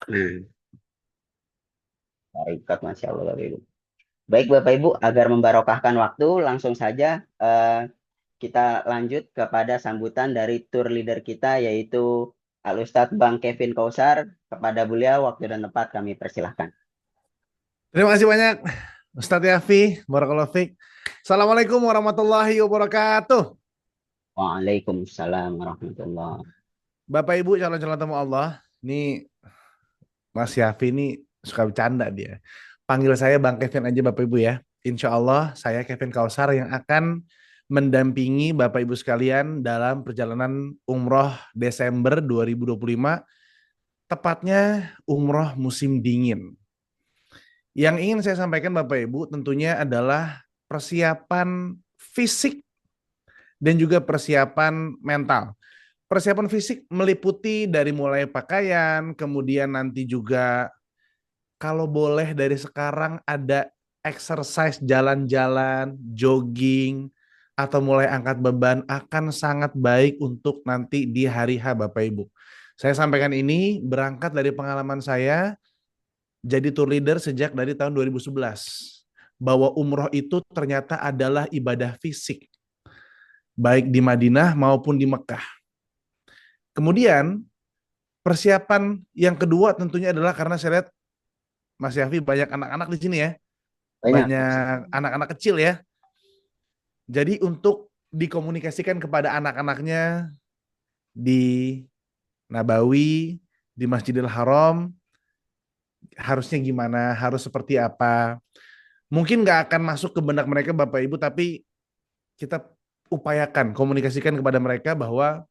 Nah, baik, Masya Allah, Bapak Ibu. Baik, Bapak Ibu, agar membarokahkan waktu, langsung saja kita lanjut kepada sambutan dari tour leader kita, yaitu Al-Ustadz Bang Kevin Kausar. Kepada beliau, waktu dan tempat kami persilahkan. Terima kasih banyak Ustadz Yafi, Barakallahu Fik. Assalamualaikum warahmatullahi wabarakatuh. Waalaikumsalam warahmatullah. Bapak Ibu calon-calon tamu Allah, ini Mas Yafi ini suka bercanda dia. Panggil saya Bang Kevin aja Bapak Ibu ya. Insya Allah saya Kevin Kausar yang akan mendampingi Bapak Ibu sekalian dalam perjalanan umroh Desember 2025, tepatnya umroh musim dingin. Yang ingin saya sampaikan Bapak Ibu tentunya adalah persiapan fisik dan juga persiapan mental. Persiapan fisik meliputi dari mulai pakaian, kemudian nanti juga kalau boleh dari sekarang ada exercise jalan-jalan, jogging, atau mulai angkat beban akan sangat baik untuk nanti di hari H Bapak Ibu. Saya sampaikan ini berangkat dari pengalaman saya jadi tour leader sejak dari tahun 2011. Bahwa umroh itu ternyata adalah ibadah fisik, baik di Madinah maupun di Mekah. Kemudian persiapan yang kedua tentunya adalah karena saya lihat Mas Yafi banyak anak-anak di sini ya, Banyak, Mas. banyak anak-anak kecil ya. Jadi untuk dikomunikasikan kepada anak-anaknya di Nabawi, di Masjidil Haram, harusnya gimana, harus seperti apa. Mungkin nggak akan masuk ke benak mereka Bapak Ibu, tapi kita upayakan komunikasikan kepada mereka bahwa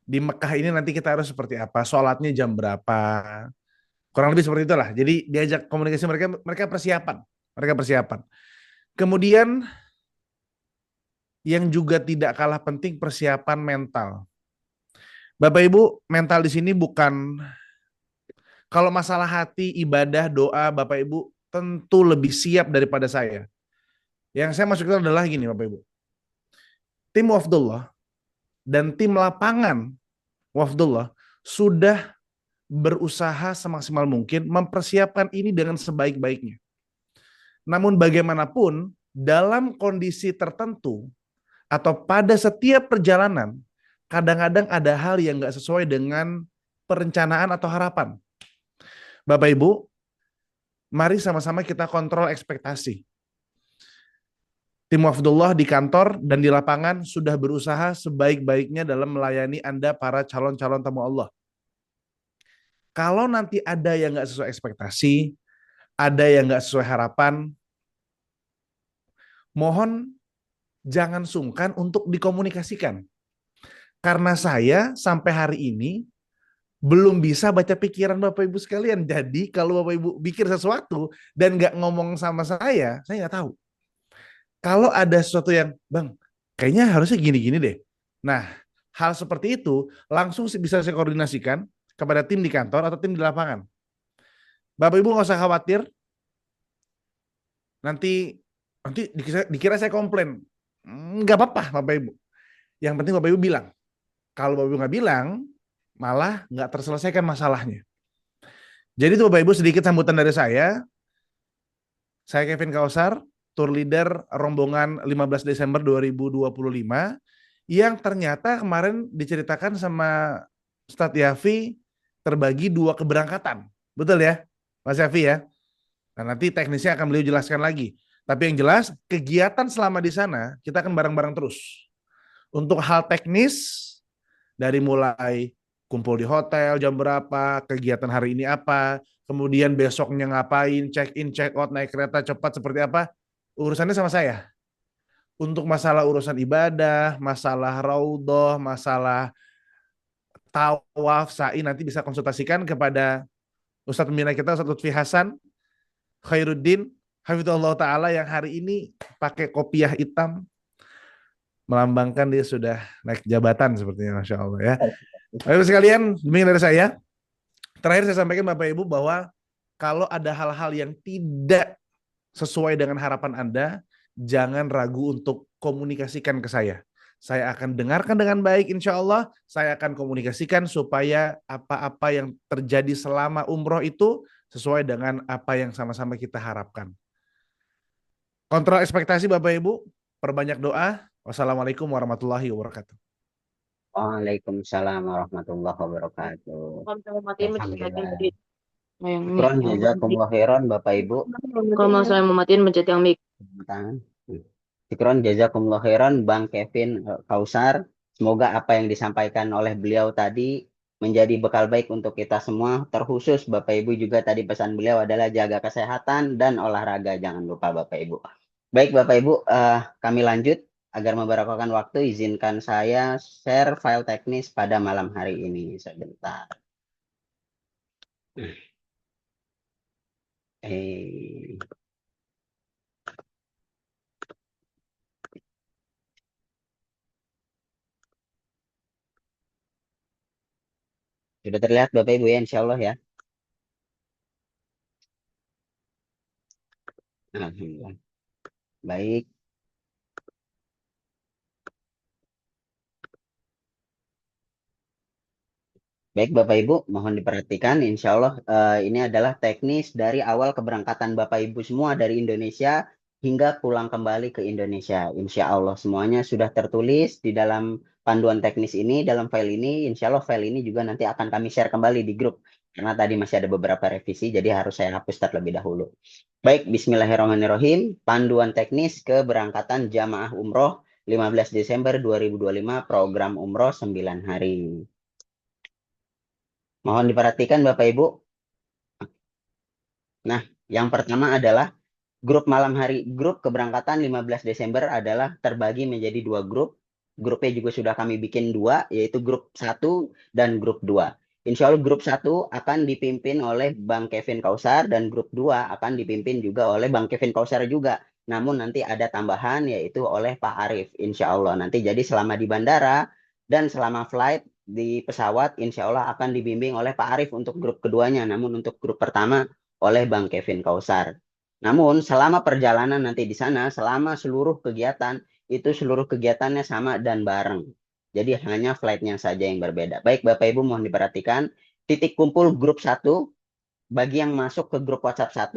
di Mekah ini nanti kita harus seperti apa, sholatnya jam berapa, kurang lebih seperti itulah. Jadi diajak komunikasi mereka, mereka persiapan. Kemudian yang juga tidak kalah penting persiapan mental. Bapak Ibu, mental di sini bukan kalau masalah hati, ibadah, doa, Bapak Ibu tentu lebih siap daripada saya. Yang saya maksudkan adalah gini Bapak Ibu. Tim Wafdullah dan tim lapangan Wafdullah sudah berusaha semaksimal mungkin mempersiapkan ini dengan sebaik-baiknya. Namun bagaimanapun dalam kondisi tertentu atau pada setiap perjalanan kadang-kadang ada hal yang nggak sesuai dengan perencanaan atau harapan. Bapak Ibu, mari sama-sama kita kontrol ekspektasi. Tim Wafdullah di kantor dan di lapangan sudah berusaha sebaik-baiknya dalam melayani Anda para calon-calon tamu Allah. Kalau nanti ada yang nggak sesuai ekspektasi, ada yang nggak sesuai harapan, mohon jangan sungkan untuk dikomunikasikan. Karena saya sampai hari ini belum bisa baca pikiran Bapak Ibu sekalian. Jadi kalau Bapak Ibu pikir sesuatu dan nggak ngomong sama saya nggak tahu. Kalau ada sesuatu yang, Bang, kayaknya harusnya gini-gini deh. Nah, hal seperti itu langsung bisa saya koordinasikan kepada tim di kantor atau tim di lapangan. Bapak Ibu nggak usah khawatir, nanti nanti dikira saya komplain. Nggak apa-apa Bapak Ibu. Yang penting Bapak Ibu bilang. Kalau Bapak Ibu nggak bilang, malah nggak terselesaikan masalahnya. Jadi itu Bapak Ibu sedikit sambutan dari saya. Saya Kevin Kausar, tour leader rombongan 15 Desember 2025 yang ternyata kemarin diceritakan sama Ustadz Yafi terbagi dua keberangkatan. Betul ya, Mas Yafi ya? Nah, nanti teknisnya akan beliau jelaskan lagi. Tapi yang jelas, kegiatan selama di sana kita akan bareng-bareng terus. Untuk hal teknis, dari mulai kumpul di hotel jam berapa, kegiatan hari ini apa, kemudian besoknya ngapain, check in, check out, naik kereta cepat seperti apa, urusannya sama saya. Untuk masalah urusan ibadah, masalah raudhah, masalah tawaf, sa'i nanti bisa konsultasikan kepada Ustadz pembina kita, Ustadz Lutfi Hasan, Khairuddin, Hafizullah Ta'ala yang hari ini pakai kopiah hitam, melambangkan dia sudah naik jabatan sepertinya, Masya Allah ya. Bapak sekalian, demikian dari saya. Terakhir saya sampaikan Bapak Ibu bahwa kalau ada hal-hal yang tidak sesuai dengan harapan Anda, jangan ragu untuk komunikasikan ke saya. Saya akan dengarkan dengan baik, insya Allah. Saya akan komunikasikan supaya apa-apa yang terjadi selama umroh itu sesuai dengan apa yang sama-sama kita harapkan. Kontrol ekspektasi Bapak Ibu, perbanyak doa. Wassalamualaikum warahmatullahi wabarakatuh. Waalaikumsalam warahmatullahi wabarakatuh. Kalau misalnya matiin mencet Alhamdulillah. tadi yang mic Syukron yang jazakumullah khairan Bapak Ibu. kalau mau saya mau matiin mencet yang mic. Tangan. Syukron jazakumullah khairan Bang Kevin Kausar. Semoga apa yang disampaikan oleh beliau tadi menjadi bekal baik untuk kita semua. Terkhusus Bapak Ibu juga tadi pesan beliau adalah jaga kesehatan dan olahraga. Jangan lupa Bapak Ibu. Baik Bapak Ibu, kami lanjut. Agar memberokahkan waktu, izinkan saya share file teknis pada malam hari ini. Sebentar. Eh, sudah terlihat Bapak Ibu ya, insya Allah ya. Alhamdulillah. Baik. Baik Bapak Ibu, mohon diperhatikan. Insya Allah ini adalah teknis dari awal keberangkatan Bapak Ibu semua dari Indonesia hingga pulang kembali ke Indonesia. Insya Allah semuanya sudah tertulis di dalam panduan teknis ini, dalam file ini. Insya Allah file ini juga nanti akan kami share kembali di grup. Karena tadi masih ada beberapa revisi, jadi harus saya hapus terlebih dahulu. Baik, Bismillahirrahmanirrahim. Panduan teknis keberangkatan jamaah umroh 15 Desember 2025, program umroh 9 hari. Mohon diperhatikan Bapak Ibu. Nah, yang pertama adalah grup malam hari. Grup keberangkatan 15 Desember adalah terbagi menjadi dua grup. Grupnya juga sudah kami bikin dua, yaitu grup 1 dan grup 2. Insya Allah grup 1 akan dipimpin oleh Bang Kevin Kausar dan grup 2 akan dipimpin juga oleh Bang Kevin Kausar juga. Namun nanti ada tambahan yaitu oleh Pak Arif. Insya Allah nanti jadi selama di bandara dan selama flight di pesawat insya Allah akan dibimbing oleh Pak Arif untuk grup keduanya. Namun untuk grup pertama oleh Bang Kevin Kausar. Namun selama perjalanan nanti di sana, selama seluruh kegiatan, itu seluruh kegiatannya sama dan bareng. Jadi hanya flightnya saja yang berbeda. Baik Bapak Ibu mohon diperhatikan, titik kumpul grup 1, bagi yang masuk ke grup WhatsApp 1,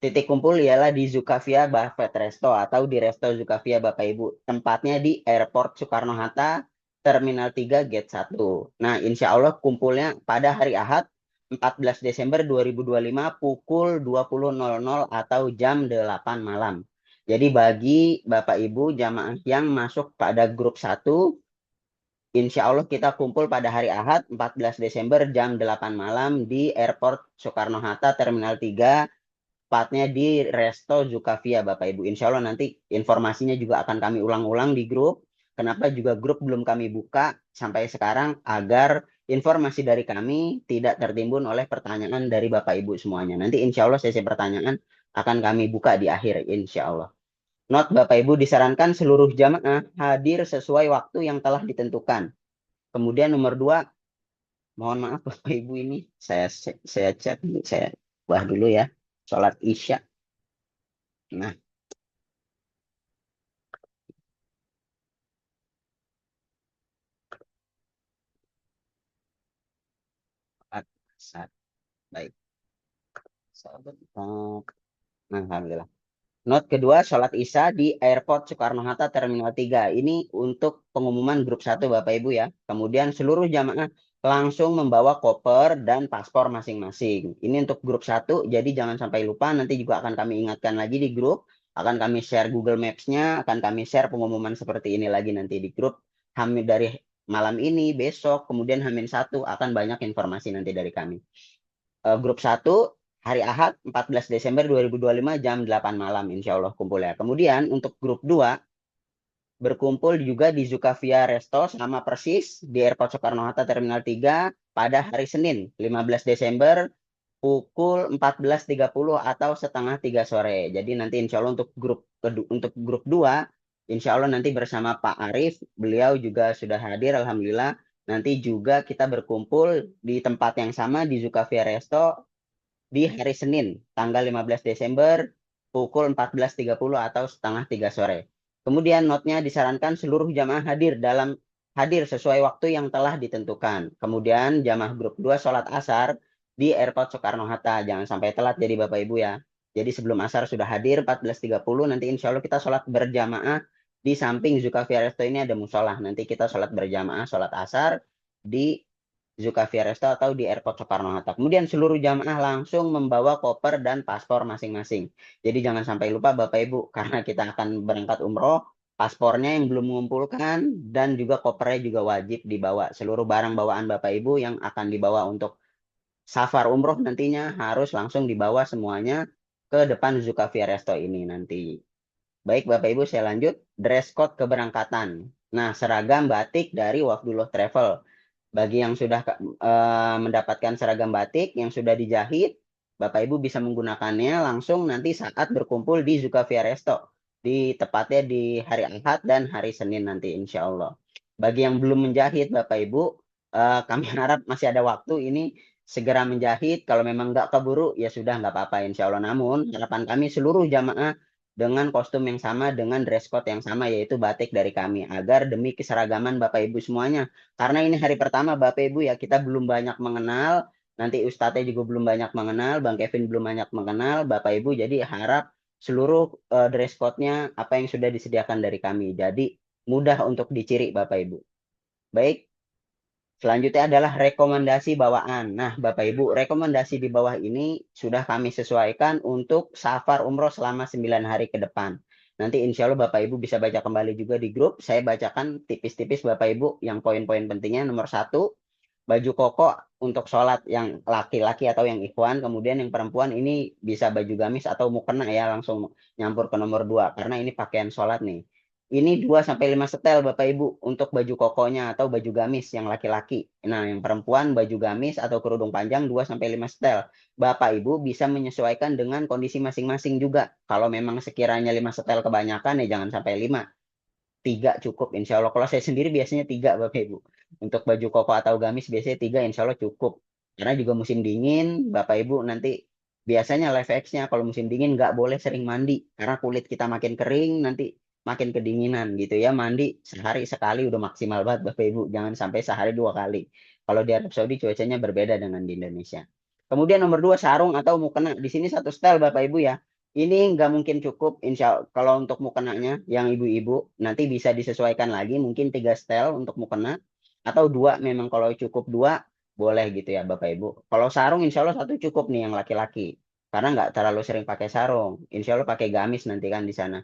titik kumpul ialah di Zukavia Buffet Resto atau di Resto Zukavia Bapak Ibu. Tempatnya di Airport Soekarno-Hatta, Terminal 3 Gate 1. Nah insya Allah kumpulnya pada hari Ahad 14 Desember 2025 pukul 20.00 atau jam 8 malam. Jadi bagi Bapak Ibu jamaah yang masuk pada grup 1, insya Allah kita kumpul pada hari Ahad 14 Desember jam 8 malam di Airport Soekarno-Hatta Terminal 3, tepatnya di Resto Zukavia Bapak Ibu. Insya Allah nanti informasinya juga akan kami ulang-ulang di grup. Kenapa juga grup belum kami buka sampai sekarang agar informasi dari kami tidak tertimbun oleh pertanyaan dari Bapak Ibu semuanya. Nanti insya Allah sesi pertanyaan akan kami buka di akhir insya Allah. Not Bapak Ibu disarankan seluruh jamaah hadir sesuai waktu yang telah ditentukan. Kemudian nomor 2, mohon maaf Bapak Ibu ini saya cek saya buah dulu ya. Sholat Isya. Nah, saat baik. Sebentar. Alhamdulillah. Note kedua, sholat Isya di Airport Soekarno-Hatta Terminal 3. Ini untuk pengumuman grup 1 Bapak Ibu ya. Kemudian seluruh jamaah langsung membawa koper dan paspor masing-masing. Ini untuk grup 1, jadi jangan sampai lupa. Nanti juga akan kami ingatkan lagi di grup. Akan kami share Google Maps-nya, akan kami share pengumuman seperti ini lagi nanti di grup. Hamil dari malam ini, besok, kemudian H-1 akan banyak informasi nanti dari kami. Grup 1 hari Ahad 14 Desember 2025 jam 8 malam insya Allah kumpul ya. Kemudian untuk grup 2 berkumpul juga di Zukavia Resto sama persis di Airport Soekarno-Hatta Terminal 3 pada hari Senin 15 Desember pukul 14.30 atau setengah 3 sore. Jadi nanti insya Allah untuk grup 2 insya Allah nanti bersama Pak Arif, beliau juga sudah hadir Alhamdulillah. Nanti juga kita berkumpul di tempat yang sama di Zukavia Resto di hari Senin, tanggal 15 Desember, pukul 14.30 atau setengah 3 sore. Kemudian notnya disarankan seluruh jamaah hadir sesuai waktu yang telah ditentukan. Kemudian jamaah grup 2 sholat asar di Airport Soekarno-Hatta. Jangan sampai telat jadi Bapak Ibu ya. Jadi sebelum asar sudah hadir 14.30, nanti insya Allah kita sholat berjamaah di samping Zulkafi Resto ini ada musola. Nanti kita sholat berjamaah, sholat asar di Zulkafi Resto atau di Airport Soekarno-Hatta. Kemudian seluruh jamaah langsung membawa koper dan paspor masing-masing. Jadi jangan sampai lupa Bapak Ibu, karena kita akan berangkat umroh, paspornya yang belum mengumpulkan dan juga kopernya juga wajib dibawa. Seluruh barang bawaan Bapak Ibu yang akan dibawa untuk safar umroh nantinya harus langsung dibawa semuanya ke depan Zulkafi Resto ini nanti. Baik Bapak Ibu, saya lanjut. Dress code keberangkatan. Nah, seragam batik dari Wafdullah Travel. Bagi yang sudah mendapatkan seragam batik yang sudah dijahit, Bapak Ibu bisa menggunakannya langsung nanti saat berkumpul di Zulkafi Resto. Tepatnya di hari Ahad dan hari Senin nanti insya Allah. Bagi yang belum menjahit Bapak Ibu, kami harap masih ada waktu ini segera menjahit. Kalau memang nggak keburu ya sudah nggak apa-apa insya Allah. Namun harapan kami seluruh jamaah dengan kostum yang sama, dengan dress code yang sama, yaitu batik dari kami. Agar demi keseragaman Bapak Ibu semuanya. Karena ini hari pertama Bapak Ibu ya, kita belum banyak mengenal. Nanti Ustadznya juga belum banyak mengenal, Bang Kevin belum banyak mengenal, Bapak Ibu. Jadi harap seluruh dress code-nya apa yang sudah disediakan dari kami. Jadi mudah untuk diciri Bapak Ibu. Baik, selanjutnya adalah rekomendasi bawaan. Nah, Bapak Ibu, rekomendasi di bawah ini sudah kami sesuaikan untuk safar umroh selama 9 hari ke depan. Nanti insya Allah Bapak Ibu bisa baca kembali juga di grup. Saya bacakan tipis-tipis Bapak Ibu yang poin-poin pentingnya. Nomor 1, baju koko untuk sholat yang laki-laki atau yang ikhwan. Kemudian yang perempuan ini bisa baju gamis atau mukena ya, langsung nyampur ke nomor 2. Karena ini pakaian sholat nih. Ini 2-5 setel Bapak Ibu untuk baju kokonya atau baju gamis yang laki-laki. Nah, yang perempuan baju gamis atau kerudung panjang 2-5 setel. Bapak Ibu bisa menyesuaikan dengan kondisi masing-masing juga. Kalau memang sekiranya 5 setel kebanyakan ya jangan sampai 5. 3 cukup insya Allah. Kalau saya sendiri biasanya 3 Bapak Ibu. Untuk baju koko atau gamis biasanya 3 insya Allah cukup. Karena juga musim dingin Bapak Ibu nanti biasanya life hacks-nya kalau musim dingin nggak boleh sering mandi. Karena kulit kita makin kering nanti makin kedinginan gitu ya. Mandi sehari sekali udah maksimal banget Bapak Ibu. Jangan sampai sehari 2 kali. Kalau di Arab Saudi cuacanya berbeda dengan di Indonesia. Kemudian nomor 2 sarung atau mukena. Di sini 1 style Bapak Ibu ya. Ini nggak mungkin cukup, insya kalau untuk mukenanya yang ibu-ibu nanti bisa disesuaikan lagi, mungkin 3 setel untuk mukena atau 2 memang kalau cukup 2 boleh gitu ya Bapak Ibu. Kalau sarung insya Allah 1 cukup nih yang laki-laki karena nggak terlalu sering pakai sarung. Insya Allah pakai gamis nanti kan di sana.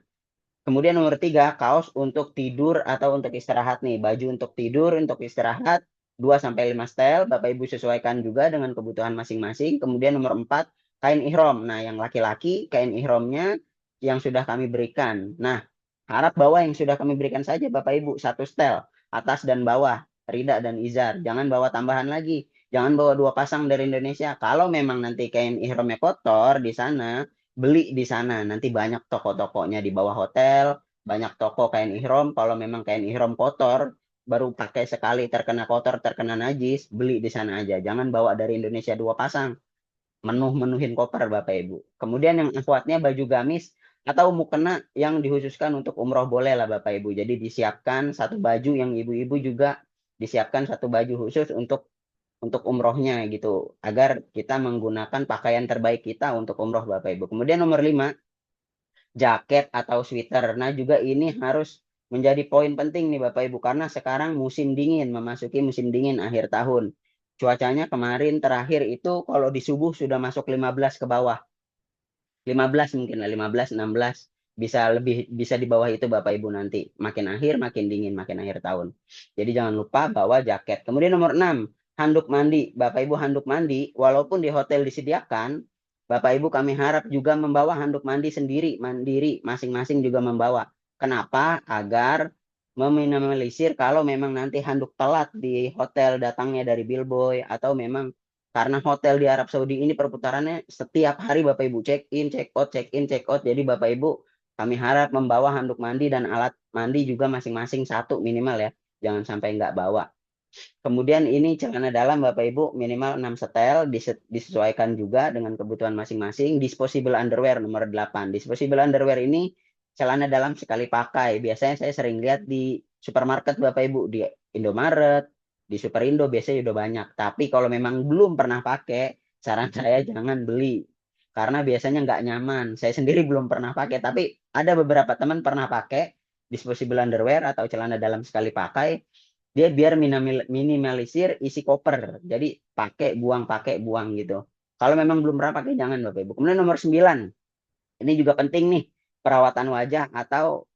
Kemudian nomor 3, kaos untuk tidur atau untuk istirahat nih. Baju untuk tidur, untuk istirahat 2-5 setel. Bapak Ibu sesuaikan juga dengan kebutuhan masing-masing. Kemudian nomor 4, kain ihram. Nah, yang laki-laki kain ihramnya yang sudah kami berikan. Nah, harap bawa yang sudah kami berikan saja Bapak Ibu. 1 setel, atas dan bawah, rida dan izar. Jangan bawa tambahan lagi. Jangan bawa 2 pasang dari Indonesia. Kalau memang nanti kain ihramnya kotor di sana, beli di sana. Nanti banyak toko-tokonya di bawah hotel, banyak toko kain ihram. Kalau memang kain ihram kotor, baru pakai sekali terkena kotor, terkena najis, beli di sana aja. Jangan bawa dari Indonesia 2 pasang. Menuhin koper Bapak Ibu. Kemudian yang akhwatnya baju gamis atau mukena yang dikhususkan untuk umroh boleh lah Bapak Ibu. Jadi disiapkan 1 baju, yang ibu-ibu juga disiapkan 1 baju khusus untuk umrohnya gitu, agar kita menggunakan pakaian terbaik kita untuk umroh Bapak Ibu. Kemudian nomor 5, jaket atau sweater. Nah juga ini harus menjadi poin penting nih Bapak Ibu, karena sekarang musim dingin, memasuki musim dingin akhir tahun. Cuacanya kemarin terakhir itu kalau di subuh sudah masuk 15 ke bawah. 15 mungkin lah, 15, 16. Bisa di bawah itu Bapak Ibu nanti. Makin akhir makin dingin, makin akhir tahun. Jadi jangan lupa bawa jaket. Kemudian nomor 6, handuk mandi. Bapak Ibu handuk mandi, walaupun di hotel disediakan, Bapak Ibu kami harap juga membawa handuk mandi sendiri, mandiri, masing-masing juga membawa. Kenapa? Agar meminimalisir kalau memang nanti handuk telat di hotel datangnya dari billboy, atau memang karena hotel di Arab Saudi ini perputarannya setiap hari Bapak Ibu check in, check out, check in, check out. Jadi Bapak Ibu kami harap membawa handuk mandi dan alat mandi juga masing-masing 1 minimal ya. Jangan sampai nggak bawa. Kemudian ini celana dalam Bapak Ibu minimal 6 setel, disesuaikan juga dengan kebutuhan masing-masing. Disposable underwear nomor 8. Disposable underwear ini celana dalam sekali pakai. Biasanya saya sering lihat di supermarket Bapak Ibu, di Indomaret, di Superindo biasanya udah banyak. Tapi kalau memang belum pernah pakai, saran saya jangan beli. Karena biasanya nggak nyaman. Saya sendiri belum pernah pakai, tapi ada beberapa teman pernah pakai disposable underwear atau celana dalam sekali pakai. Dia biar minimalisir isi koper. Jadi pakai buang gitu. Kalau memang belum pernah pakai, jangan Bapak Ibu. Kemudian nomor 9. Ini juga penting nih, perawatan wajah atau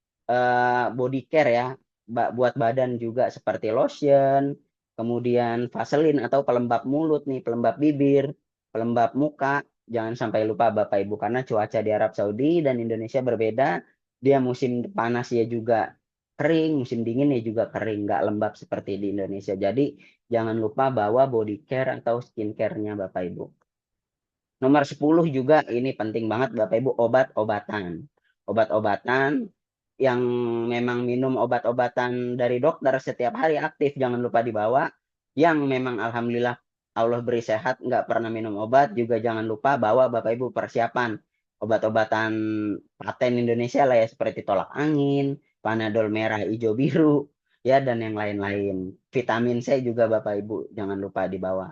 body care ya, buat badan juga seperti lotion, kemudian vaselin atau pelembab mulut nih, pelembab bibir, pelembab muka. Jangan sampai lupa Bapak Ibu, karena cuaca di Arab Saudi dan Indonesia berbeda. Dia musim panas ya juga kering, musim dingin ya juga kering, nggak lembab seperti di Indonesia. Jadi jangan lupa bawa body care atau skincare-nya Bapak Ibu. Nomor 10 juga ini penting banget Bapak Ibu, obat-obatan. Obat-obatan yang memang minum obat-obatan dari dokter setiap hari aktif, jangan lupa dibawa. Yang memang alhamdulillah Allah beri sehat, nggak pernah minum obat, juga jangan lupa bawa Bapak Ibu persiapan obat-obatan paten Indonesia lah ya, seperti tolak angin, Panadol merah, hijau, biru, ya, dan yang lain-lain. Vitamin C juga Bapak Ibu jangan lupa dibawa.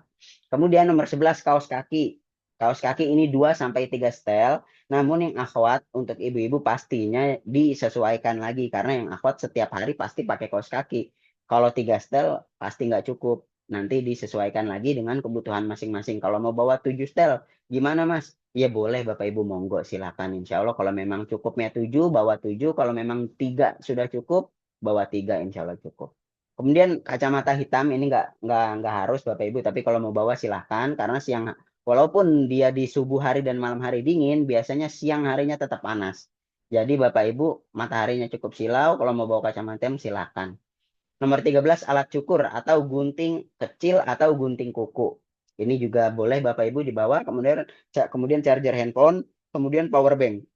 Kemudian nomor 11, kaos kaki. Kaos kaki ini 2-3 setel, namun yang akhwat untuk ibu-ibu pastinya disesuaikan lagi, karena yang akhwat setiap hari pasti pakai kaos kaki. Kalau 3 setel pasti nggak cukup. Nanti disesuaikan lagi dengan kebutuhan masing-masing. Kalau mau bawa 7 setel, gimana Mas? Ya boleh Bapak Ibu, monggo silakan. Insya Allah kalau memang cukupnya 7, bawa 7. Kalau memang 3 sudah cukup, bawa 3, insya Allah cukup. Kemudian kacamata hitam ini nggak harus Bapak Ibu, tapi kalau mau bawa silahkan, karena walaupun dia di subuh hari dan malam hari dingin, biasanya siang harinya tetap panas. Jadi Bapak Ibu, mataharinya cukup silau, kalau mau bawa kacamata hitam silahkan. Nomor 13, alat cukur atau gunting kecil atau gunting kuku. Ini juga boleh Bapak Ibu dibawa, kemudian charger handphone, kemudian power bank.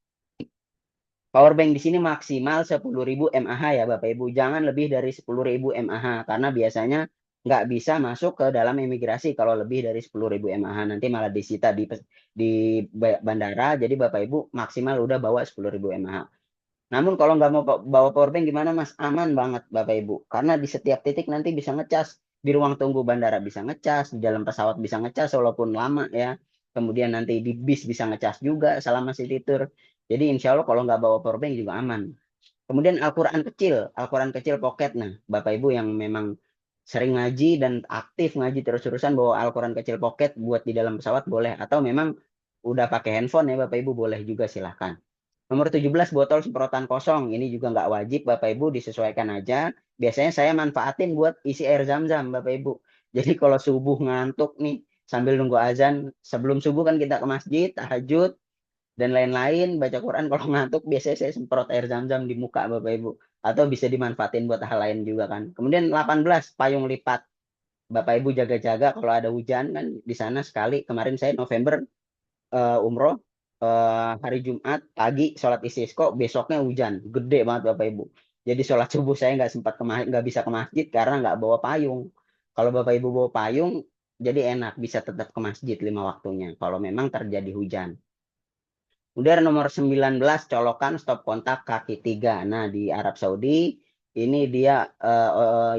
Power bank di sini maksimal 10.000 mAh ya Bapak Ibu. Jangan lebih dari 10.000 mAh, karena biasanya nggak bisa masuk ke dalam imigrasi kalau lebih dari 10.000 mAh. Nanti malah disita di bandara. Jadi Bapak Ibu maksimal udah bawa 10.000 mAh. Namun kalau nggak mau bawa power bank gimana Mas? Aman banget Bapak Ibu. Karena di setiap titik nanti bisa ngecas. Di ruang tunggu bandara bisa ngecas, di dalam pesawat bisa ngecas walaupun lama ya. Kemudian nanti di bis bisa ngecas juga selama city tour. Jadi insya Allah kalau nggak bawa power bank juga aman. Kemudian Al-Quran kecil pocket. Nah, Bapak Ibu yang memang sering ngaji dan aktif ngaji terus-terusan, bawa Al-Quran kecil pocket buat di dalam pesawat boleh. Atau memang udah pakai handphone ya Bapak Ibu, boleh juga silahkan. Nomor 17, botol semprotan kosong. Ini juga nggak wajib Bapak Ibu, disesuaikan aja. Biasanya saya manfaatin buat isi air zam-zam Bapak Ibu. Jadi kalau subuh ngantuk nih, sambil nunggu azan, sebelum subuh kan kita ke masjid, tahajud, dan lain-lain, baca Quran. Kalau ngantuk biasanya saya semprot air zam-zam di muka Bapak Ibu. Atau bisa dimanfaatin buat hal lain juga kan. Kemudian 18, payung lipat. Bapak Ibu jaga-jaga kalau ada hujan kan di sana sekali. Kemarin saya November umroh, hari Jumat pagi sholat istisqa, besoknya hujan gede banget Bapak Ibu. Jadi sholat subuh saya nggak bisa ke masjid karena nggak bawa payung. Kalau Bapak Ibu bawa payung, jadi enak bisa tetap ke masjid 5 waktunya kalau memang terjadi hujan. Kemudian nomor 19, colokan stop kontak kaki 3. Nah, di Arab Saudi ini dia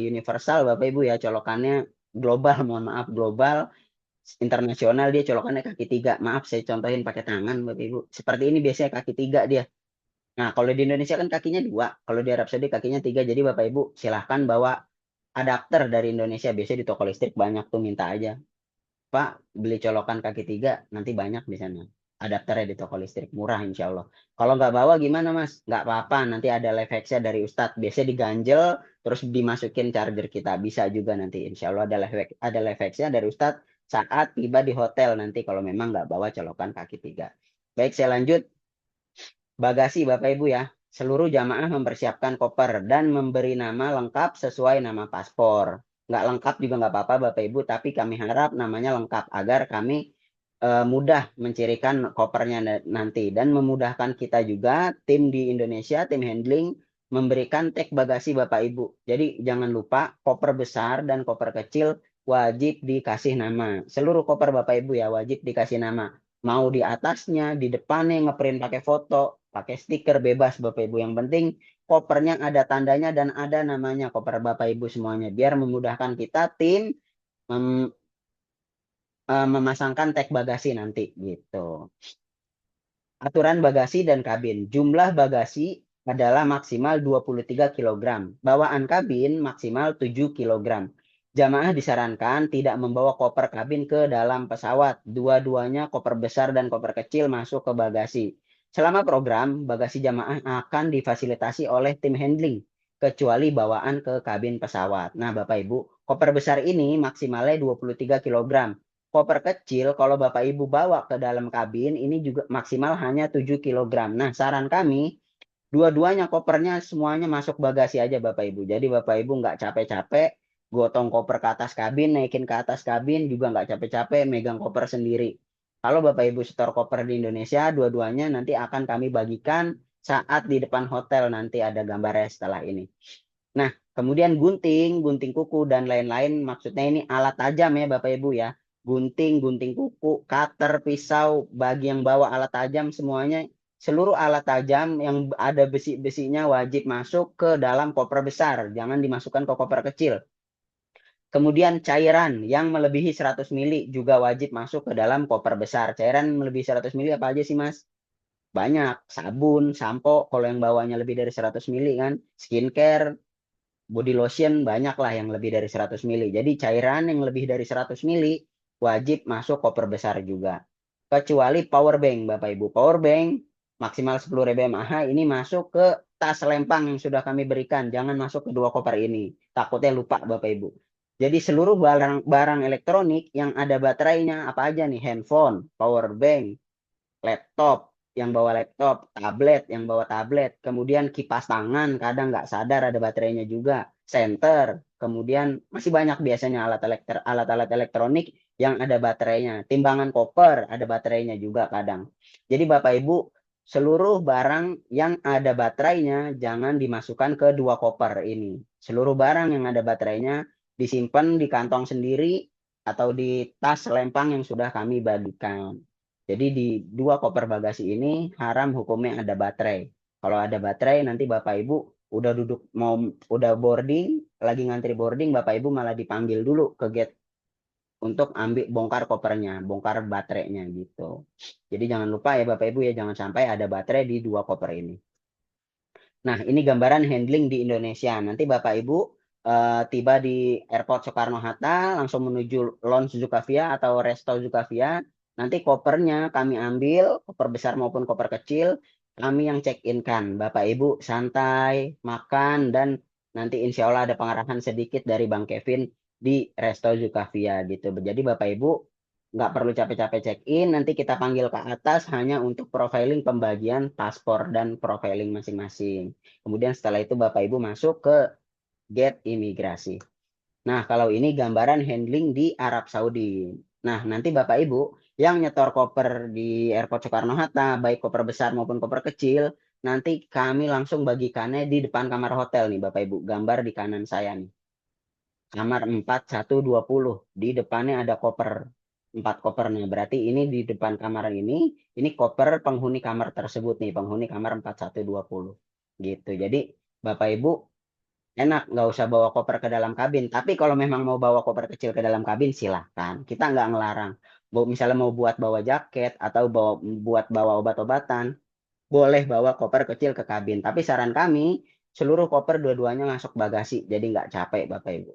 universal Bapak Ibu ya, colokannya global, mohon maaf, global, internasional, dia colokannya kaki 3. Maaf saya contohin pakai tangan Bapak Ibu. Seperti ini biasanya kaki 3 dia. Nah, kalau di Indonesia kan kakinya 2, kalau di Arab Saudi kakinya 3. Jadi Bapak Ibu silahkan bawa adapter dari Indonesia, biasanya di toko listrik banyak tuh, minta aja. Pak, beli colokan kaki 3, nanti banyak di sana. Adapternya di toko listrik, murah insya Allah. Kalau nggak bawa gimana Mas? Nggak apa-apa, nanti ada Lifehacksnya dari Ustadz. Biasanya diganjel, terus dimasukin charger kita. Bisa juga nanti, insya Allah ada Lifehacksnya dari Ustadz saat tiba di hotel nanti kalau memang nggak bawa colokan kaki 3. Baik, saya lanjut. Bagasi Bapak Ibu ya. Seluruh jamaah mempersiapkan koper dan memberi nama lengkap sesuai nama paspor. Nggak lengkap juga nggak apa-apa Bapak Ibu, tapi kami harap namanya lengkap agar kami mudah mencirikan kopernya nanti, dan memudahkan kita juga tim di Indonesia, tim handling, memberikan tag bagasi Bapak Ibu. Jadi jangan lupa koper besar dan koper kecil wajib dikasih nama. Seluruh koper Bapak Ibu ya wajib dikasih nama. Mau di atasnya, di depannya ngeprint pakai foto, pakai stiker bebas Bapak Ibu. Yang penting kopernya ada tandanya dan ada namanya koper Bapak Ibu semuanya, biar memudahkan kita tim memasangkan tag bagasi nanti gitu. Aturan bagasi dan kabin. Jumlah bagasi adalah maksimal 23 kg. Bawaan kabin maksimal 7 kg. Jamaah disarankan tidak membawa koper kabin ke dalam pesawat. Dua-duanya koper besar dan koper kecil masuk ke bagasi. Selama program, bagasi jamaah akan difasilitasi oleh tim handling, kecuali bawaan ke kabin pesawat. Nah, Bapak Ibu, koper besar ini maksimalnya 23 kg. Koper kecil kalau Bapak Ibu bawa ke dalam kabin ini juga maksimal hanya 7 kg. Nah, saran kami dua-duanya kopernya semuanya masuk bagasi aja Bapak Ibu. Jadi Bapak Ibu nggak capek-capek gotong koper ke atas kabin, naikin ke atas kabin, juga nggak capek-capek megang koper sendiri. Kalau Bapak Ibu setor koper di Indonesia, dua-duanya nanti akan kami bagikan saat di depan hotel, nanti ada gambarnya setelah ini. Nah, kemudian gunting, gunting kuku, dan lain-lain, maksudnya ini alat tajam ya Bapak Ibu ya. Gunting, gunting kuku, cutter, pisau, bagi yang bawa alat tajam semuanya, seluruh alat tajam yang ada besi-besinya wajib masuk ke dalam koper besar, jangan dimasukkan ke koper kecil. Kemudian cairan yang melebihi 100 ml juga wajib masuk ke dalam koper besar. Cairan melebihi 100 ml apa aja sih Mas? Banyak, sabun, sampo, kalau yang bawanya lebih dari 100 ml kan, skincare, body lotion, banyak lah yang lebih dari 100 ml. Jadi cairan yang lebih dari 100 ml wajib masuk koper besar juga. Kecuali power bank Bapak Ibu. Power bank maksimal 10.000 mAh ini masuk ke tas lempang yang sudah kami berikan. Jangan masuk ke dua koper ini. Takutnya lupa Bapak Ibu. Jadi seluruh barang elektronik yang ada baterainya apa aja nih? Handphone, power bank, laptop, yang bawa laptop, tablet, yang bawa tablet, kemudian kipas tangan, kadang nggak sadar ada baterainya juga, senter, kemudian masih banyak biasanya alat-alat elektronik yang ada baterainya, timbangan koper ada baterainya juga kadang. Jadi Bapak Ibu, seluruh barang yang ada baterainya jangan dimasukkan ke dua koper ini. Seluruh barang yang ada baterainya disimpan di kantong sendiri atau di tas lempang yang sudah kami bagikan. Jadi di dua koper bagasi ini haram hukumnya ada baterai. Kalau ada baterai nanti Bapak Ibu udah duduk udah boarding, lagi ngantri boarding, Bapak Ibu malah dipanggil dulu ke gate untuk ambil bongkar kopernya, bongkar baterainya gitu. Jadi jangan lupa ya Bapak Ibu ya, jangan sampai ada baterai di dua koper ini. Nah, ini gambaran handling di Indonesia. Nanti Bapak Ibu tiba di Airport Soekarno-Hatta, langsung menuju Lounge Zukavia atau Resto Zukavia. Nanti kopernya kami ambil, koper besar maupun koper kecil, kami yang check-in kan. Bapak Ibu santai, makan, dan nanti insya Allah ada pengarahan sedikit dari Bang Kevin di Resto Zukavia gitu. Jadi Bapak Ibu nggak perlu capek-capek check-in, nanti kita panggil ke atas hanya untuk profiling pembagian paspor dan profiling masing-masing. Kemudian setelah itu Bapak Ibu masuk ke gate imigrasi. Nah, kalau ini gambaran handling di Arab Saudi. Nah, nanti Bapak Ibu yang nyetor koper di Airport Soekarno-Hatta, baik koper besar maupun koper kecil, nanti kami langsung bagikannya di depan kamar hotel nih Bapak Ibu. Gambar di kanan saya nih. Kamar 4120. Di depannya ada koper. 4 koper nih. Berarti ini di depan kamar ini koper penghuni kamar tersebut nih. Penghuni kamar 4120. Gitu. Jadi Bapak Ibu enak nggak usah bawa koper ke dalam kabin. Tapi kalau memang mau bawa koper kecil ke dalam kabin silahkan. Kita nggak ngelarang. Misalnya mau bawa jaket atau buat bawa obat-obatan, boleh bawa koper kecil ke kabin. Tapi saran kami seluruh koper dua-duanya masuk bagasi. Jadi nggak capek Bapak Ibu.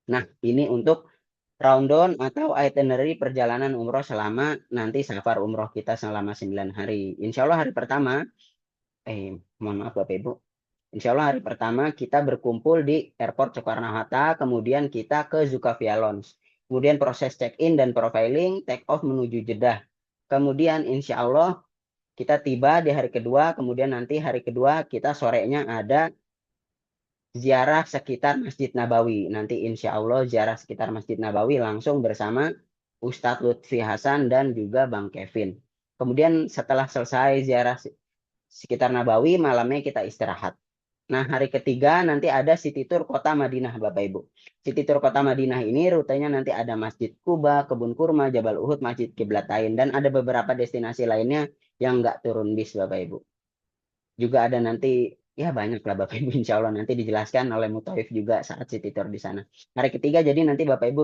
Nah, ini untuk rundown atau itinerary perjalanan umroh selama nanti safar umroh kita selama 9 hari. Insya Allah hari pertama, mohon maaf Bapak Ibu. Insya Allah hari pertama kita berkumpul di Airport Soekarno-Hatta, kemudian kita ke Zukavia Lounge. Kemudian proses check-in dan profiling, take off menuju Jeddah. Kemudian insya Allah kita tiba di hari kedua, kemudian nanti hari kedua kita sorenya ada ziarah sekitar Masjid Nabawi. Nanti insya Allah ziarah sekitar Masjid Nabawi langsung bersama Ustadz Lutfi Hasan dan juga Bang Kevin. Kemudian setelah selesai ziarah sekitar Nabawi, malamnya kita istirahat. Nah, hari ketiga nanti ada City Tour Kota Madinah, Bapak Ibu. City Tour Kota Madinah ini rutenya nanti ada Masjid Kuba, Kebun Kurma, Jabal Uhud, Masjid Kiblatain, dan ada beberapa destinasi lainnya yang nggak turun bis, Bapak Ibu. juga ada nanti, ya banyak lah Bapak Ibu, insya Allah nanti dijelaskan oleh Mutaif juga saat city tour di sana. Hari ketiga jadi nanti Bapak Ibu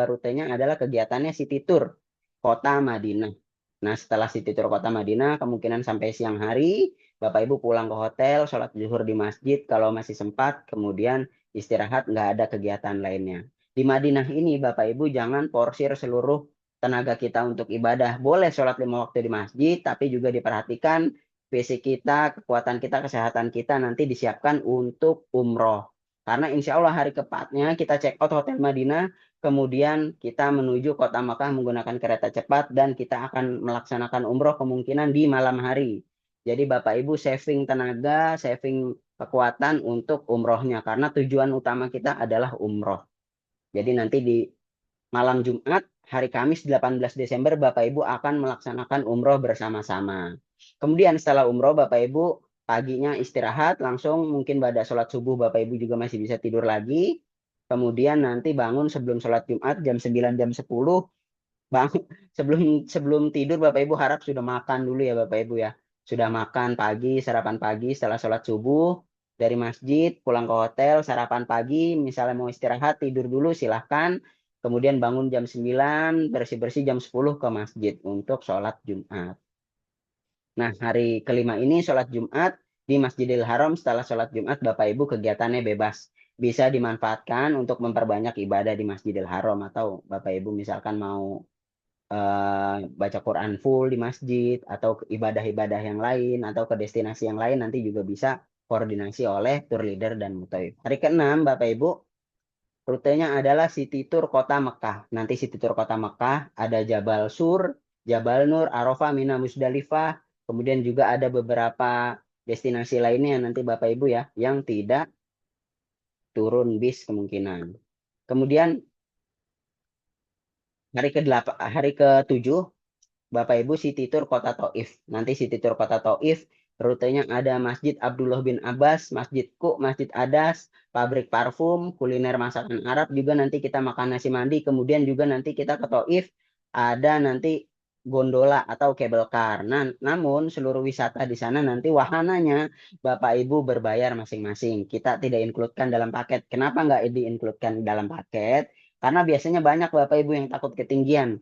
rutenya adalah kegiatannya city tour kota Madinah. Nah setelah city tour kota Madinah kemungkinan sampai siang hari Bapak Ibu pulang ke hotel, sholat zuhur di masjid kalau masih sempat, kemudian istirahat, nggak ada kegiatan lainnya. Di Madinah ini Bapak Ibu jangan porsir seluruh tenaga kita untuk ibadah. Boleh sholat 5 waktu di masjid, tapi juga diperhatikan fisik kita, kekuatan kita, kesehatan kita nanti disiapkan untuk umroh. Karena insya Allah hari keempatnya kita check out hotel Madinah, kemudian kita menuju kota Makkah menggunakan kereta cepat dan kita akan melaksanakan umroh kemungkinan di malam hari. Jadi Bapak Ibu saving tenaga, saving kekuatan untuk umrohnya karena tujuan utama kita adalah umroh. Jadi nanti di malam Jumat, hari Kamis 18 Desember Bapak Ibu akan melaksanakan umroh bersama-sama. Kemudian setelah umroh Bapak Ibu paginya istirahat langsung mungkin pada sholat subuh Bapak Ibu juga masih bisa tidur lagi. Kemudian nanti bangun sebelum sholat Jumat jam 9 jam 10 bangun sebelum sebelum tidur Bapak Ibu harap sudah makan dulu ya Bapak Ibu ya. Sudah makan pagi, sarapan pagi setelah sholat subuh dari masjid, pulang ke hotel, sarapan pagi, misalnya mau istirahat, tidur dulu silahkan. Kemudian bangun jam 9, bersih-bersih jam 10 ke masjid untuk sholat Jumat. Nah, hari kelima ini sholat Jumat di Masjidil Haram. Setelah sholat Jumat, Bapak Ibu kegiatannya bebas. Bisa dimanfaatkan untuk memperbanyak ibadah di Masjidil Haram. Atau Bapak Ibu misalkan mau baca Quran full di masjid atau ibadah-ibadah yang lain atau ke destinasi yang lain nanti juga bisa koordinasi oleh tour leader dan Mutaif. Hari ke-6 Bapak Ibu rutenya adalah city tour kota Mekah. Nanti city tour kota Mekah ada Jabal Sur, Jabal Nur, Arafah, Mina, Musdalifah. Kemudian juga ada beberapa destinasi lainnya nanti Bapak Ibu ya yang tidak turun bis kemungkinan. Kemudian hari ke-7 Bapak Ibu city tour Kota Taif. Nanti city tour Kota Taif rutenya ada Masjid Abdullah bin Abbas, Masjid Ku, Masjid Adas, pabrik parfum, kuliner masakan Arab juga nanti kita makan nasi mandi. Kemudian juga nanti kita ke Taif ada nanti gondola atau cable car. Nah, namun seluruh wisata di sana nanti wahananya Bapak Ibu berbayar masing-masing. Kita tidak includekan dalam paket. Kenapa nggak di-includekan dalam paket? Karena biasanya banyak Bapak Ibu yang takut ketinggian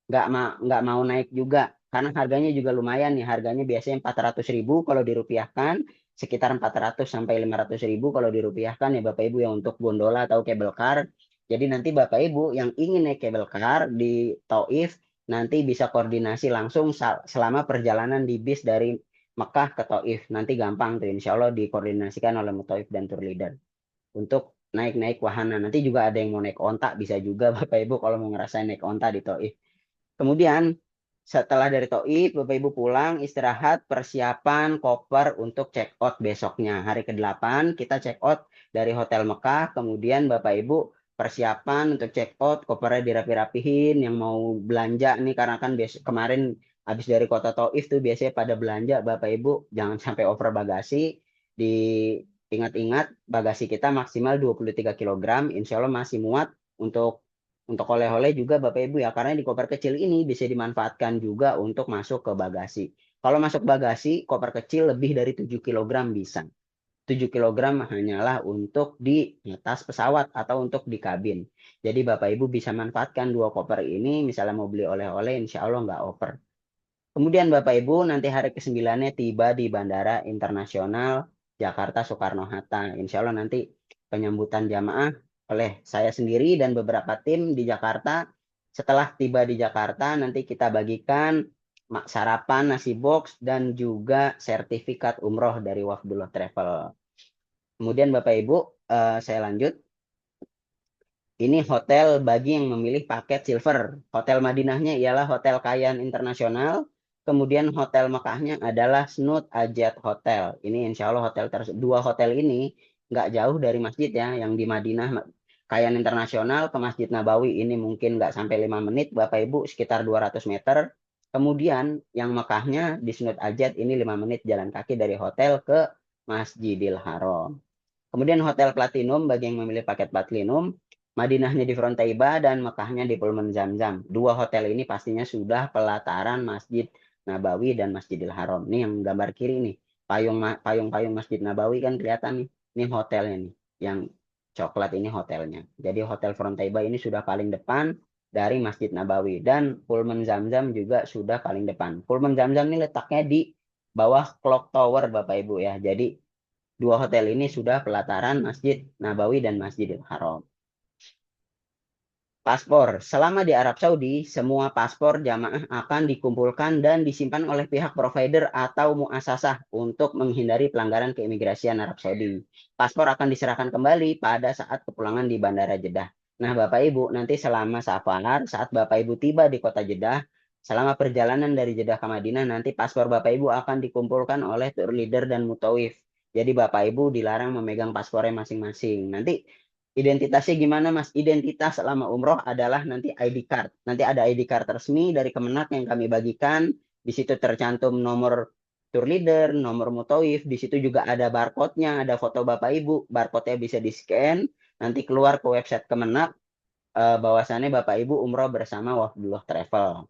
nggak mau naik juga karena harganya juga lumayan nih, harganya biasanya 400.000 kalau dirupiahkan, sekitar 400 sampai 500.000 kalau dirupiahkan ya Bapak Ibu yang untuk gondola atau cable car. Jadi nanti Bapak Ibu yang ingin naik cable car di Taif nanti bisa koordinasi langsung selama perjalanan di bis dari Mekah ke Taif, nanti gampang tuh insya Allah dikoordinasikan oleh Mutaif dan tour leader untuk naik-naik wahana. Nanti juga ada yang mau naik onta bisa juga Bapak Ibu kalau mau ngerasain naik onta di Taif. Kemudian setelah dari Taif, Bapak Ibu pulang, istirahat, persiapan koper untuk check out besoknya. Hari ke-8 kita check out dari Hotel Mekah, kemudian Bapak Ibu persiapan untuk check out, kopernya dirapi-rapihin, yang mau belanja nih karena kan kemarin habis dari kota Taif tuh biasanya pada belanja, Bapak Ibu jangan sampai over bagasi. Diingat-ingat bagasi kita maksimal 23 kg, insya Allah masih muat untuk oleh-oleh juga Bapak Ibu ya, karena di koper kecil ini bisa dimanfaatkan juga untuk masuk ke bagasi. Kalau masuk bagasi, koper kecil lebih dari 7 kg bisa. 7 kg hanyalah untuk di atas pesawat atau untuk di kabin. Jadi Bapak Ibu bisa manfaatkan dua koper ini, misalnya mau beli oleh-oleh, insya Allah nggak over. Kemudian Bapak Ibu nanti hari ke-9-nya tiba di Bandara Internasional Jakarta Soekarno-Hatta. Insya Allah nanti penyambutan jamaah oleh saya sendiri dan beberapa tim di Jakarta. Setelah tiba di Jakarta nanti kita bagikan sarapan nasi box dan juga sertifikat umroh dari Wafdullah Travel. Kemudian Bapak Ibu saya lanjut. Ini hotel bagi yang memilih paket silver. Hotel Madinahnya ialah Hotel Kayan Internasional. Kemudian hotel Mekahnya adalah Snoot Ajat Hotel. Ini insya Allah dua hotel ini nggak jauh dari masjid ya. Yang di Madinah Kayan Internasional ke Masjid Nabawi ini mungkin nggak sampai 5 menit. Bapak Ibu sekitar 200 meter. Kemudian yang Mekahnya di Snoot Ajat ini 5 menit jalan kaki dari hotel ke Masjidil Haram. Kemudian hotel Platinum bagi yang memilih paket Platinum. Madinahnya di Front Taibah dan Mekahnya di Pullman Zamzam. Dua hotel ini pastinya sudah pelataran Masjid Nabawi dan Masjidil Haram. Ini yang gambar kiri nih. payung Masjid Nabawi kan kelihatan nih. Ini hotelnya nih. Yang coklat ini hotelnya. Jadi Hotel Frontaiba ini sudah paling depan dari Masjid Nabawi. Dan Pullman Zamzam juga sudah paling depan. Pullman Zamzam ini letaknya di bawah Clock Tower Bapak Ibu ya. Jadi dua hotel ini sudah pelataran Masjid Nabawi dan Masjidil Haram. Paspor. Selama di Arab Saudi, semua paspor jamaah akan dikumpulkan dan disimpan oleh pihak provider atau muasasah untuk menghindari pelanggaran keimigrasian Arab Saudi. Paspor akan diserahkan kembali pada saat kepulangan di Bandara Jeddah. Nah, Bapak Ibu, nanti selama safar, saat Bapak Ibu tiba di kota Jeddah, selama perjalanan dari Jeddah ke Madinah, nanti paspor Bapak Ibu akan dikumpulkan oleh tour leader dan mutawif. Jadi Bapak Ibu dilarang memegang paspornya masing-masing. Nanti identitasnya gimana Mas? Identitas selama umroh adalah nanti ID card. Nanti ada ID card resmi dari Kemenak yang kami bagikan. Di situ tercantum nomor tour leader, nomor mutawif. Di situ juga ada barcode-nya, ada foto Bapak Ibu. Barcode-nya bisa di-scan. Nanti keluar ke website Kemenak. Bahwasannya Bapak Ibu umroh bersama Wafdullah Travel.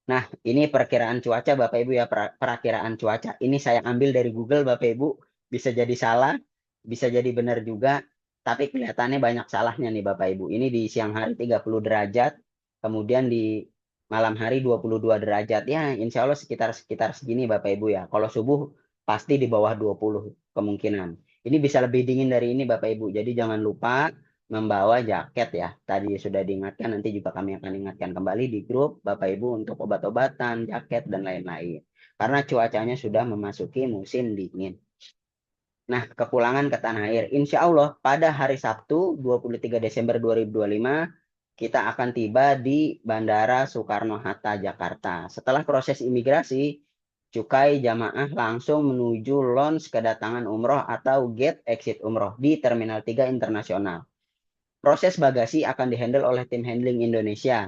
Nah, ini perkiraan cuaca Bapak Ibu ya, perakiraan cuaca. Ini saya ambil dari Google Bapak Ibu. Bisa jadi salah, bisa jadi benar juga. Tapi kelihatannya banyak salahnya nih Bapak Ibu. Ini di siang hari 30 derajat, kemudian di malam hari 22 derajat. Ya, insya Allah sekitar segini Bapak Ibu ya. Kalau subuh pasti di bawah 20 kemungkinan. Ini bisa lebih dingin dari ini Bapak Ibu. Jadi jangan lupa membawa jaket ya. Tadi sudah diingatkan, nanti juga kami akan ingatkan kembali di grup Bapak Ibu untuk obat-obatan, jaket, dan lain-lain. Karena cuacanya sudah memasuki musim dingin. Nah, kepulangan ke tanah air. Insya Allah pada hari Sabtu 23 Desember 2025 kita akan tiba di Bandara Soekarno-Hatta, Jakarta. Setelah proses imigrasi, cukai jamaah langsung menuju lounge kedatangan umroh atau gate exit umroh di Terminal 3 Internasional. Proses bagasi akan dihandle oleh tim handling Indonesia.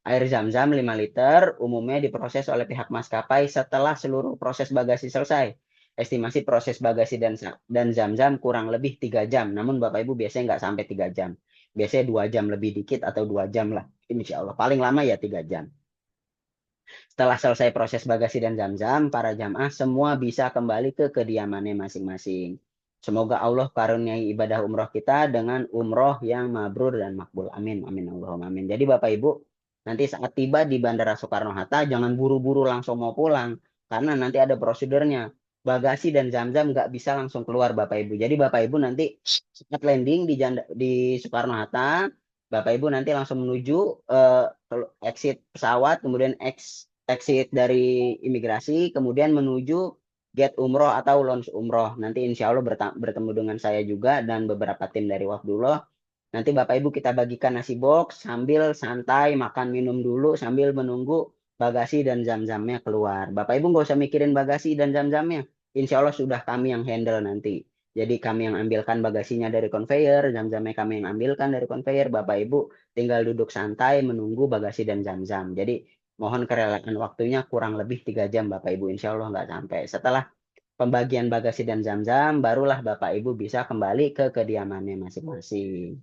Air zam-zam 5 liter umumnya diproses oleh pihak maskapai setelah seluruh proses bagasi selesai. Estimasi proses bagasi dan zam-zam kurang lebih 3 jam. Namun Bapak Ibu biasanya nggak sampai 3 jam. Biasanya 2 jam lebih dikit atau 2 jam lah. Insya Allah. Paling lama ya 3 jam. Setelah selesai proses bagasi dan zam-zam, para jamaah semua bisa kembali ke kediamannya masing-masing. Semoga Allah karuniai ibadah umroh kita dengan umroh yang mabrur dan makbul. Amin. Amin. Allahumma amin. Jadi Bapak Ibu, nanti saat tiba di Bandara Soekarno-Hatta, jangan buru-buru langsung mau pulang. Karena nanti ada prosedurnya. Bagasi dan zam-zam nggak bisa langsung keluar Bapak Ibu. Jadi Bapak Ibu nanti saat landing di Soekarno-Hatta, Bapak Ibu nanti langsung menuju exit pesawat, kemudian exit dari imigrasi, kemudian menuju gate umroh atau lounge umroh. Nanti insya Allah bertemu dengan saya juga dan beberapa tim dari Wafdullah. Nanti Bapak Ibu kita bagikan nasi box sambil santai makan minum dulu sambil menunggu bagasi dan zam-zamnya keluar. Bapak Ibu nggak usah mikirin bagasi dan zam-zamnya. Insya Allah sudah kami yang handle nanti. Jadi kami yang ambilkan bagasinya dari conveyor, zam-zamnya kami yang ambilkan dari conveyor. Bapak Ibu tinggal duduk santai menunggu bagasi dan zam-zam. Jadi mohon kerelaan waktunya kurang lebih 3 jam Bapak Ibu. Insya Allah nggak sampai. Setelah pembagian bagasi dan zam-zam, barulah Bapak Ibu bisa kembali ke kediamannya masing-masing.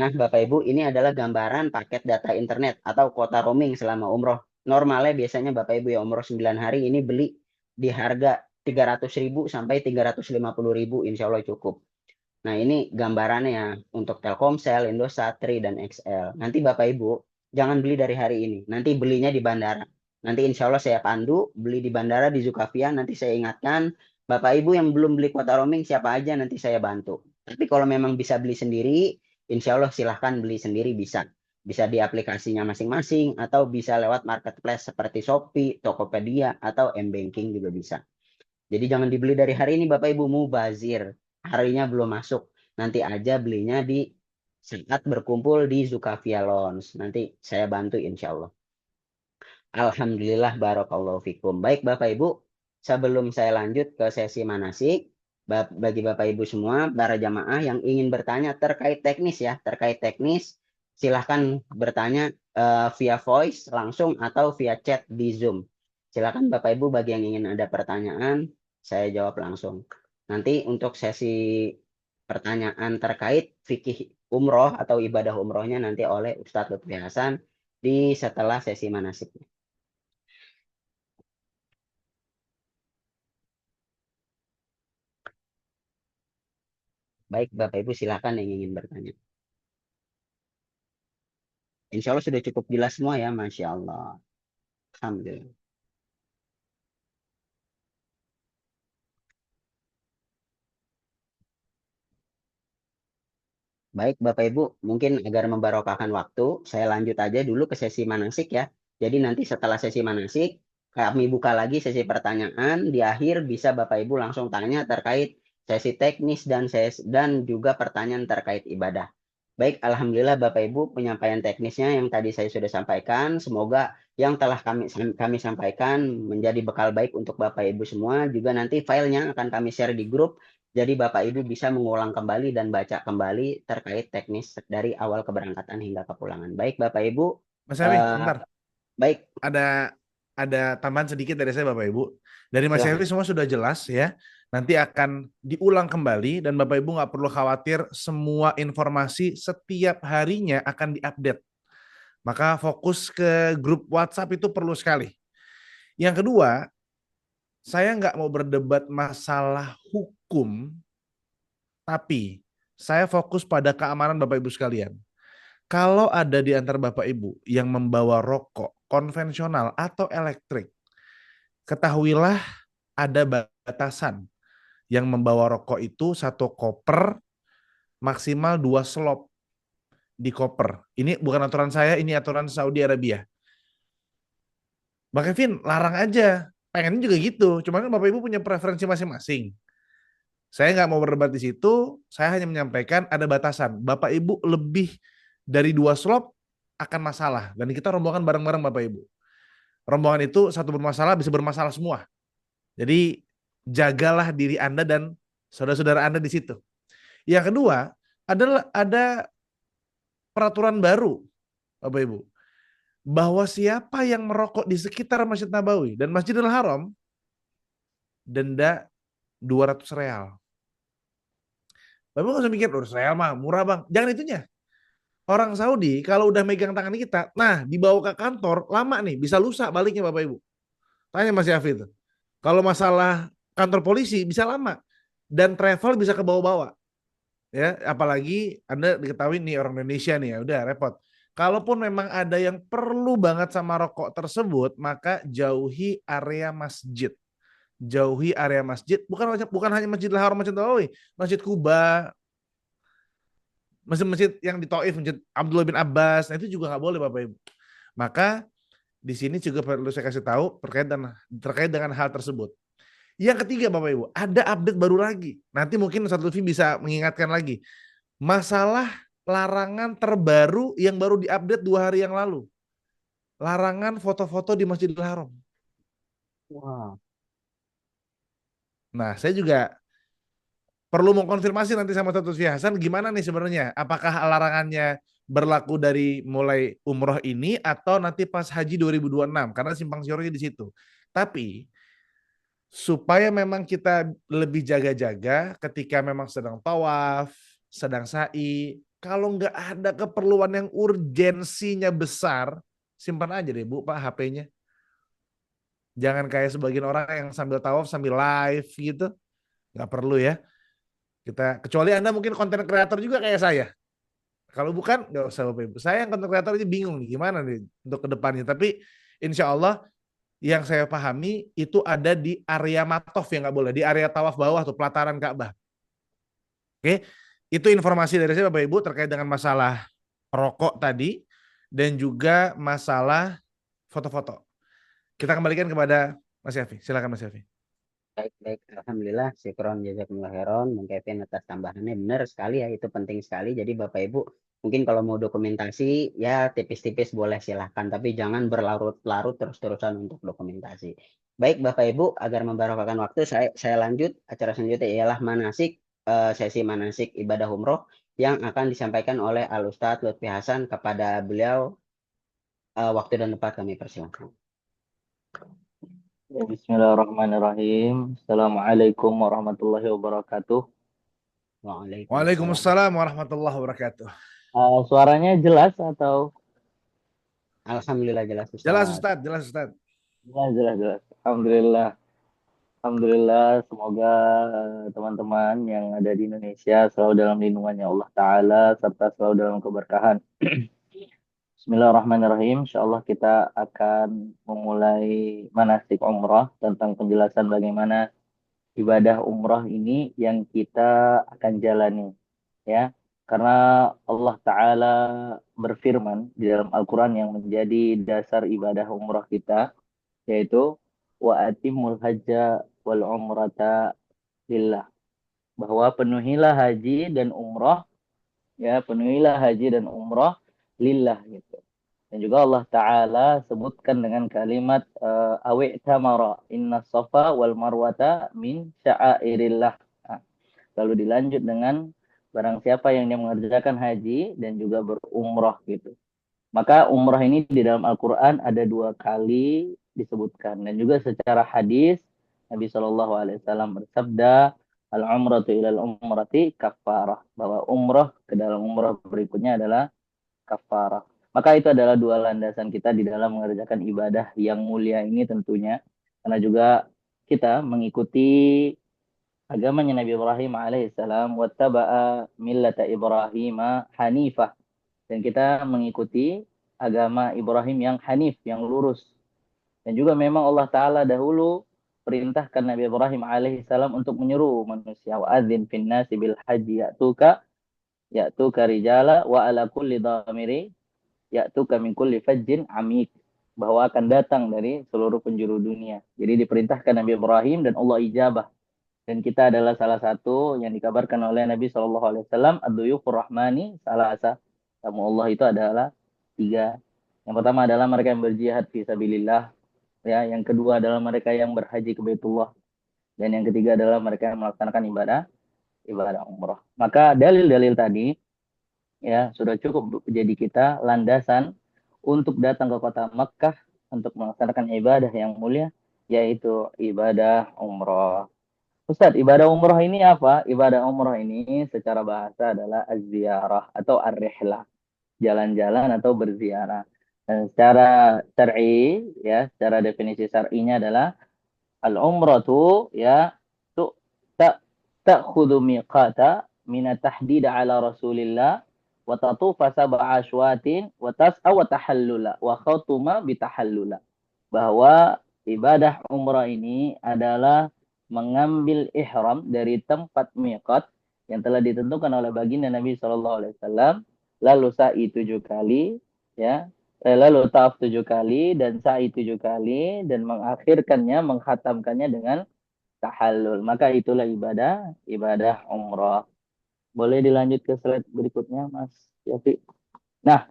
Nah, Bapak Ibu, ini adalah gambaran paket data internet atau kuota roaming selama umroh. Normalnya biasanya Bapak Ibu yang umroh 9 hari ini beli di harga 300.000 sampai 350.000, insya Allah cukup. Nah, ini gambarannya ya untuk Telkomsel, Indosat, Tri, dan XL. Nanti Bapak Ibu, jangan beli dari hari ini. Nanti belinya di bandara. Nanti insya Allah saya pandu, beli di bandara di Zukavia. Nanti saya ingatkan, Bapak Ibu yang belum beli kuota roaming, siapa aja nanti saya bantu. Tapi kalau memang bisa beli sendiri, insya Allah silahkan beli sendiri bisa. Bisa di aplikasinya masing-masing, atau bisa lewat marketplace seperti Shopee, Tokopedia, atau M-Banking juga bisa. Jadi jangan dibeli dari hari ini Bapak Ibu, mubazir. Harinya belum masuk. Nanti aja belinya di saat berkumpul di Zukavia Lounge. Nanti saya bantu insya Allah. Alhamdulillah barakallahu fikum. Baik Bapak Ibu, sebelum saya lanjut ke sesi manasik, bagi Bapak Ibu semua, para jamaah yang ingin bertanya terkait teknis ya, terkait teknis, silahkan bertanya via voice langsung atau via chat di Zoom. Silahkan Bapak Ibu bagi yang ingin ada pertanyaan, saya jawab langsung. Nanti untuk sesi pertanyaan terkait fikih umroh atau ibadah umrohnya nanti oleh Ustadz Lutfi Hasan di setelah sesi manasik. Baik, Bapak Ibu silakan yang ingin bertanya. Insya Allah sudah cukup jelas semua ya, Masya Allah. Alhamdulillah. Baik, Bapak Ibu, mungkin agar membarokahkan waktu, saya lanjut aja dulu ke sesi manasik ya. Jadi nanti setelah sesi manasik, kami buka lagi sesi pertanyaan. Di akhir bisa Bapak Ibu langsung tanya terkait sesi teknis dan juga pertanyaan terkait ibadah. Baik, Alhamdulillah Bapak Ibu penyampaian teknisnya yang tadi saya sudah sampaikan. Semoga yang telah kami sampaikan menjadi bekal baik untuk Bapak Ibu semua. Juga nanti filenya akan kami share di grup. Jadi Bapak Ibu bisa mengulang kembali dan baca kembali terkait teknis dari awal keberangkatan hingga kepulangan. Baik Bapak Ibu, Mas Yafi, bentar. baik Ada tambahan sedikit dari saya Bapak Ibu. Dari Mas silahkan. Yafi semua sudah jelas ya. Nanti akan diulang kembali dan Bapak Ibu nggak perlu khawatir, semua informasi setiap harinya akan diupdate. Maka fokus ke grup WhatsApp itu perlu sekali. Yang kedua, saya nggak mau berdebat masalah hukum, tapi saya fokus pada keamanan Bapak Ibu sekalian. Kalau ada di antara Bapak Ibu yang membawa rokok konvensional atau elektrik, ketahuilah ada batasan. Yang membawa rokok itu satu koper maksimal 2 slop di koper. Ini bukan aturan saya, ini aturan Saudi Arabia. Bang Kevin, larang aja. Pengennya juga gitu. Cuman kan Bapak Ibu punya preferensi masing-masing. Saya nggak mau berdebat di situ. Saya hanya menyampaikan ada batasan. Bapak Ibu lebih dari 2 slop akan masalah. Dan kita rombongan bareng-bareng Bapak Ibu. Rombongan itu satu bermasalah bisa bermasalah semua. Jadi jagalah diri Anda dan saudara-saudara Anda di situ. Yang kedua, adalah ada peraturan baru, Bapak Ibu, bahwa siapa yang merokok di sekitar Masjid Nabawi dan Masjidil Haram, denda 200 real. Bapak Ibu nggak usah mikir, 200 real mah murah bang. Jangan itunya. Orang Saudi kalau udah megang tangan kita, nah dibawa ke kantor, lama nih, bisa lusa baliknya Bapak Ibu. Tanya Mas Yafi itu. Kalau masalah kantor polisi bisa lama. Dan travel bisa ke bawah-bawah. Ya, apalagi Anda diketahui nih orang Indonesia nih ya, udah repot. Kalaupun memang ada yang perlu banget sama rokok tersebut, maka jauhi area masjid. Jauhi area masjid, bukan hanya Masjidil Haram, Masjid Nabawi, Masjid Kuba, masjid-masjid yang di Taif, Masjid Abdullah bin Abbas, nah itu juga nggak boleh Bapak Ibu. Maka di sini juga perlu saya kasih tahu terkait dengan hal tersebut. Yang ketiga Bapak Ibu, ada update baru lagi. Nanti mungkin Ustaz Lutfi bisa mengingatkan lagi. Masalah larangan terbaru yang baru diupdate 2 hari yang lalu. Larangan foto-foto di Masjidil Haram. Wow. Nah, saya juga perlu mengkonfirmasi nanti sama Ustaz Lutfi Hasan gimana nih sebenarnya. Apakah larangannya berlaku dari mulai umroh ini atau nanti pas haji 2026 karena simpang siurnya di situ. Tapi supaya memang kita lebih jaga-jaga ketika memang sedang tawaf, sedang sa'i, kalau nggak ada keperluan yang urgensinya besar, simpan aja deh Bu, Pak, HP-nya. Jangan kayak sebagian orang yang sambil tawaf, sambil live gitu. Nggak perlu ya. Kecuali Anda mungkin konten kreator juga kayak saya. Kalau bukan, nggak usah Bapak Ibu. Saya yang konten kreator aja bingung nih, gimana nih untuk kedepannya. Tapi insya Allah yang saya pahami itu ada di area matof yang nggak boleh, di area tawaf bawah tuh pelataran Ka'bah. Oke, itu informasi dari saya Bapak Ibu terkait dengan masalah rokok tadi dan juga masalah foto-foto. Kita kembalikan kepada Mas Yafi. Silakan Mas Yafi. Baik, Alhamdulillah, syukron jazakumullah khairan, Bang Kevin atas tambahannya, benar sekali ya, itu penting sekali. Jadi Bapak Ibu, mungkin kalau mau dokumentasi, ya tipis-tipis boleh silahkan, tapi jangan berlarut-larut terus-terusan untuk dokumentasi. Baik Bapak Ibu, agar membarokahkan waktu, saya lanjut, acara selanjutnya ialah manasik, sesi manasik ibadah umroh, yang akan disampaikan oleh Al-Ustadz Lutfi Hasan kepada beliau, waktu dan tempat kami persilahkan. Ya, bismillahirrahmanirrahim. Assalamualaikum warahmatullahi wabarakatuh. Waalaikumsalam warahmatullahi wabarakatuh. Suaranya jelas atau? Alhamdulillah jelas Ustadz. Jelas Ustadz, jelas Ustadz. Jelas. Alhamdulillah. Alhamdulillah, semoga teman-teman yang ada di Indonesia selalu dalam lindungannya Allah Ta'ala, serta selalu dalam keberkahan. Bismillahirrahmanirrahim. Insyaallah kita akan memulai manasik umrah tentang penjelasan bagaimana ibadah umrah ini yang kita akan jalani. Ya, karena Allah Ta'ala berfirman di dalam Al-Quran yang menjadi dasar ibadah umrah kita, yaitu wa atimul hajja wal umrata lillah, bahwa penuhilah haji dan umrah, ya, penuhilah haji dan umrah lillah gitu. Dan juga Allah Ta'ala sebutkan dengan kalimat awi tamara inna safa wal marwata min sya'airillah. Nah, lalu dilanjut dengan barang siapa yang dia mengerjakan haji dan juga berumrah gitu. Maka umrah ini di dalam Al-Quran ada 2 kali disebutkan. Dan juga secara hadis, Nabi SAW bersabda, al-umratu ilal umrati kafarah. Bahwa umrah ke dalam umrah berikutnya adalah kafarah. Maka itu adalah 2 landasan kita di dalam mengerjakan ibadah yang mulia ini tentunya. Karena juga kita mengikuti agamanya Nabi Ibrahim alaihissalam, wattaba'a millata Ibrahim hanifah, dan kita mengikuti agama Ibrahim yang hanif, yang lurus. Dan juga memang Allah Ta'ala dahulu perintahkan Nabi Ibrahim alaihissalam untuk menyeru manusia, wa adzin fin nasi bil haji ya'tuka rijala wa ala kulli dhamiri ya'tuka min kulli fajjin amik, bahwa akan datang dari seluruh penjuru dunia. Jadi diperintahkan Nabi Ibrahim dan Allah ijabah. Dan kita adalah salah satu yang dikabarkan oleh Nabi SAW, ad-duyufur rahmani salasa. Tamu Allah itu adalah 3. Yang pertama adalah mereka yang berjihad fi sabilillah, ya. Yang kedua adalah mereka yang berhaji ke Baitullah. Dan yang ketiga adalah mereka yang melaksanakan ibadah umrah. Maka dalil-dalil tadi, ya, sudah cukup jadi kita landasan untuk datang ke kota Makkah untuk melaksanakan ibadah yang mulia, yaitu ibadah umrah. Ustadz, ibadah umrah ini apa? Ibadah umrah ini secara bahasa adalah az-ziarah atau ar-rihlah, jalan-jalan atau berziarah. Dan secara syar'i, ya, secara definisi syar'inya adalah al-umratu, ya, tu ta ta'khudhu miqata min at-tahdid ala Rasulillah wa tatufa sab'a ashwatin wa tas'a wa tahallula wa khatuma bi tahallula. Bahwa ibadah umrah ini adalah mengambil ihram dari tempat miqat yang telah ditentukan oleh baginda Nabi SAW, lalu sa'i 7 kali, ya, lalu tawaf 7 kali dan sa'i 7 kali, dan mengakhirkannya, menghatamkannya dengan tahallul. Maka itulah ibadah umrah. Boleh dilanjut ke slide berikutnya, Mas Yafi? Nah,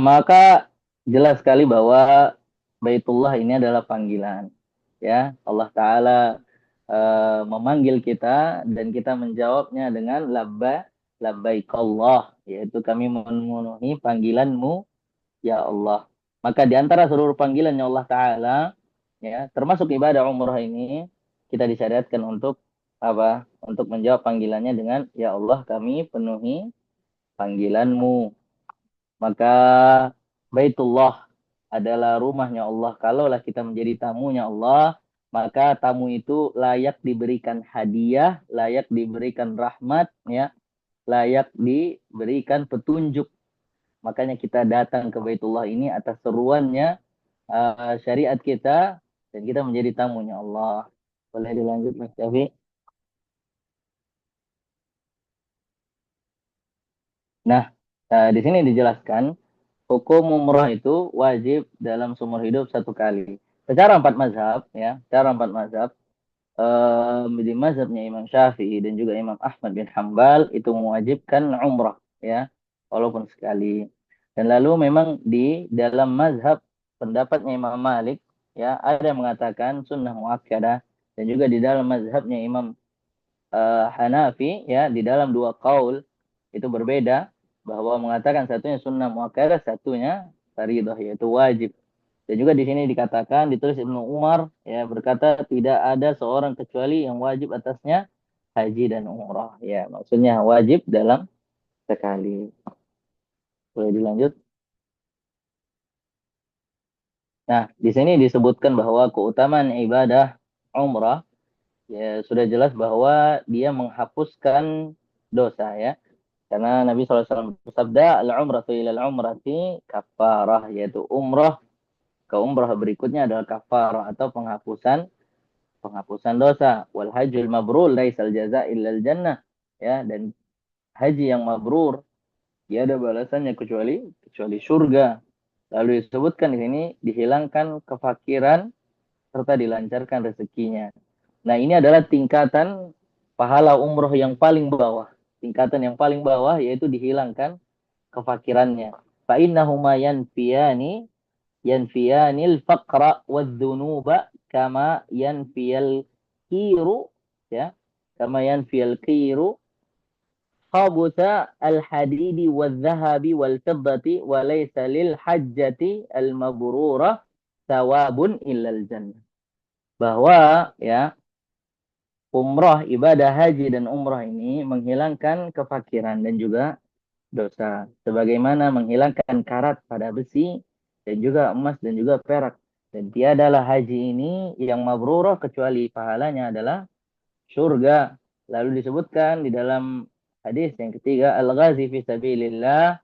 maka jelas sekali bahwa Baitullah ini adalah panggilan, ya. Allah Ta'ala memanggil kita dan kita menjawabnya dengan labbaik Allah, yaitu kami memenuhi panggilanmu ya Allah. Maka di antara seluruh panggilannya Allah Ta'ala, ya, termasuk ibadah umrah ini, kita disyariatkan untuk apa? Untuk menjawab panggilannya dengan ya Allah, kami penuhi panggilanmu. Maka Baitullah adalah rumahnya Allah. Kalaulah kita menjadi tamunya Allah, maka tamu itu layak diberikan hadiah, layak diberikan rahmat, ya, layak diberikan petunjuk. Makanya kita datang ke Baitullah ini atas seruannya syariat kita, dan kita menjadi tamunya Allah. Boleh dilanjut, Mas Syafi? Nah, di sini dijelaskan hukum umrah itu wajib dalam seumur hidup 1 kali. Secara 4 mazhab, ya, secara 4 mazhab, di mazhabnya Imam Syafi'i dan juga Imam Ahmad bin Hambal itu mewajibkan umrah, ya, walaupun sekali. Dan lalu memang di dalam mazhab pendapatnya Imam Malik, ya, ada yang mengatakan sunnah muakkadah, dan juga di dalam mazhabnya Imam Hanafi, ya, di dalam 2 qaul itu berbeda, bahwa mengatakan satunya sunnah muakkadah, satunya fardhiyah, yaitu wajib. Dan juga di sini dikatakan, ditulis Ibnu Umar, ya, berkata tidak ada seorang kecuali yang wajib atasnya haji dan umrah, ya, maksudnya wajib dalam sekali. Boleh dilanjut? Nah, di sini disebutkan bahwa keutamaan ibadah umrah, ya sudah jelas bahwa dia menghapuskan dosa ya. Karena Nabi SAW bersabda, al-umratu ilal umrati kafarah, yaitu umrah ke umrah berikutnya adalah kafarah atau penghapusan dosa. Wal hajjul mabrur laisal jaza illal jannah. Ya, dan haji yang mabrur tidak ada balasannya kecuali surga. Lalu disebutkan di sini dihilangkan kefakiran serta dilancarkan rezekinya. Nah, ini adalah tingkatan pahala umroh yang paling bawah. Tingkatan yang paling bawah yaitu dihilangkan kefakirannya. Fa innahuma yanfiyanil faqra wadh-dhunuba kama yanfiyal kiru ya, kama yanfiyal kiru khabutha al-hadidi wadh-dhahabi wal-fiddati wa laysa lil hajjati al-mabrurah thawabun illal jannah. Bahwa ya, umrah, ibadah haji dan umrah ini menghilangkan kefakiran dan juga dosa. Sebagaimana menghilangkan karat pada besi dan juga emas dan juga perak. Dan tiadalah haji ini yang mabrurah kecuali pahalanya adalah surga. Lalu disebutkan di dalam hadis yang ketiga, al-ghazi fi sabilillah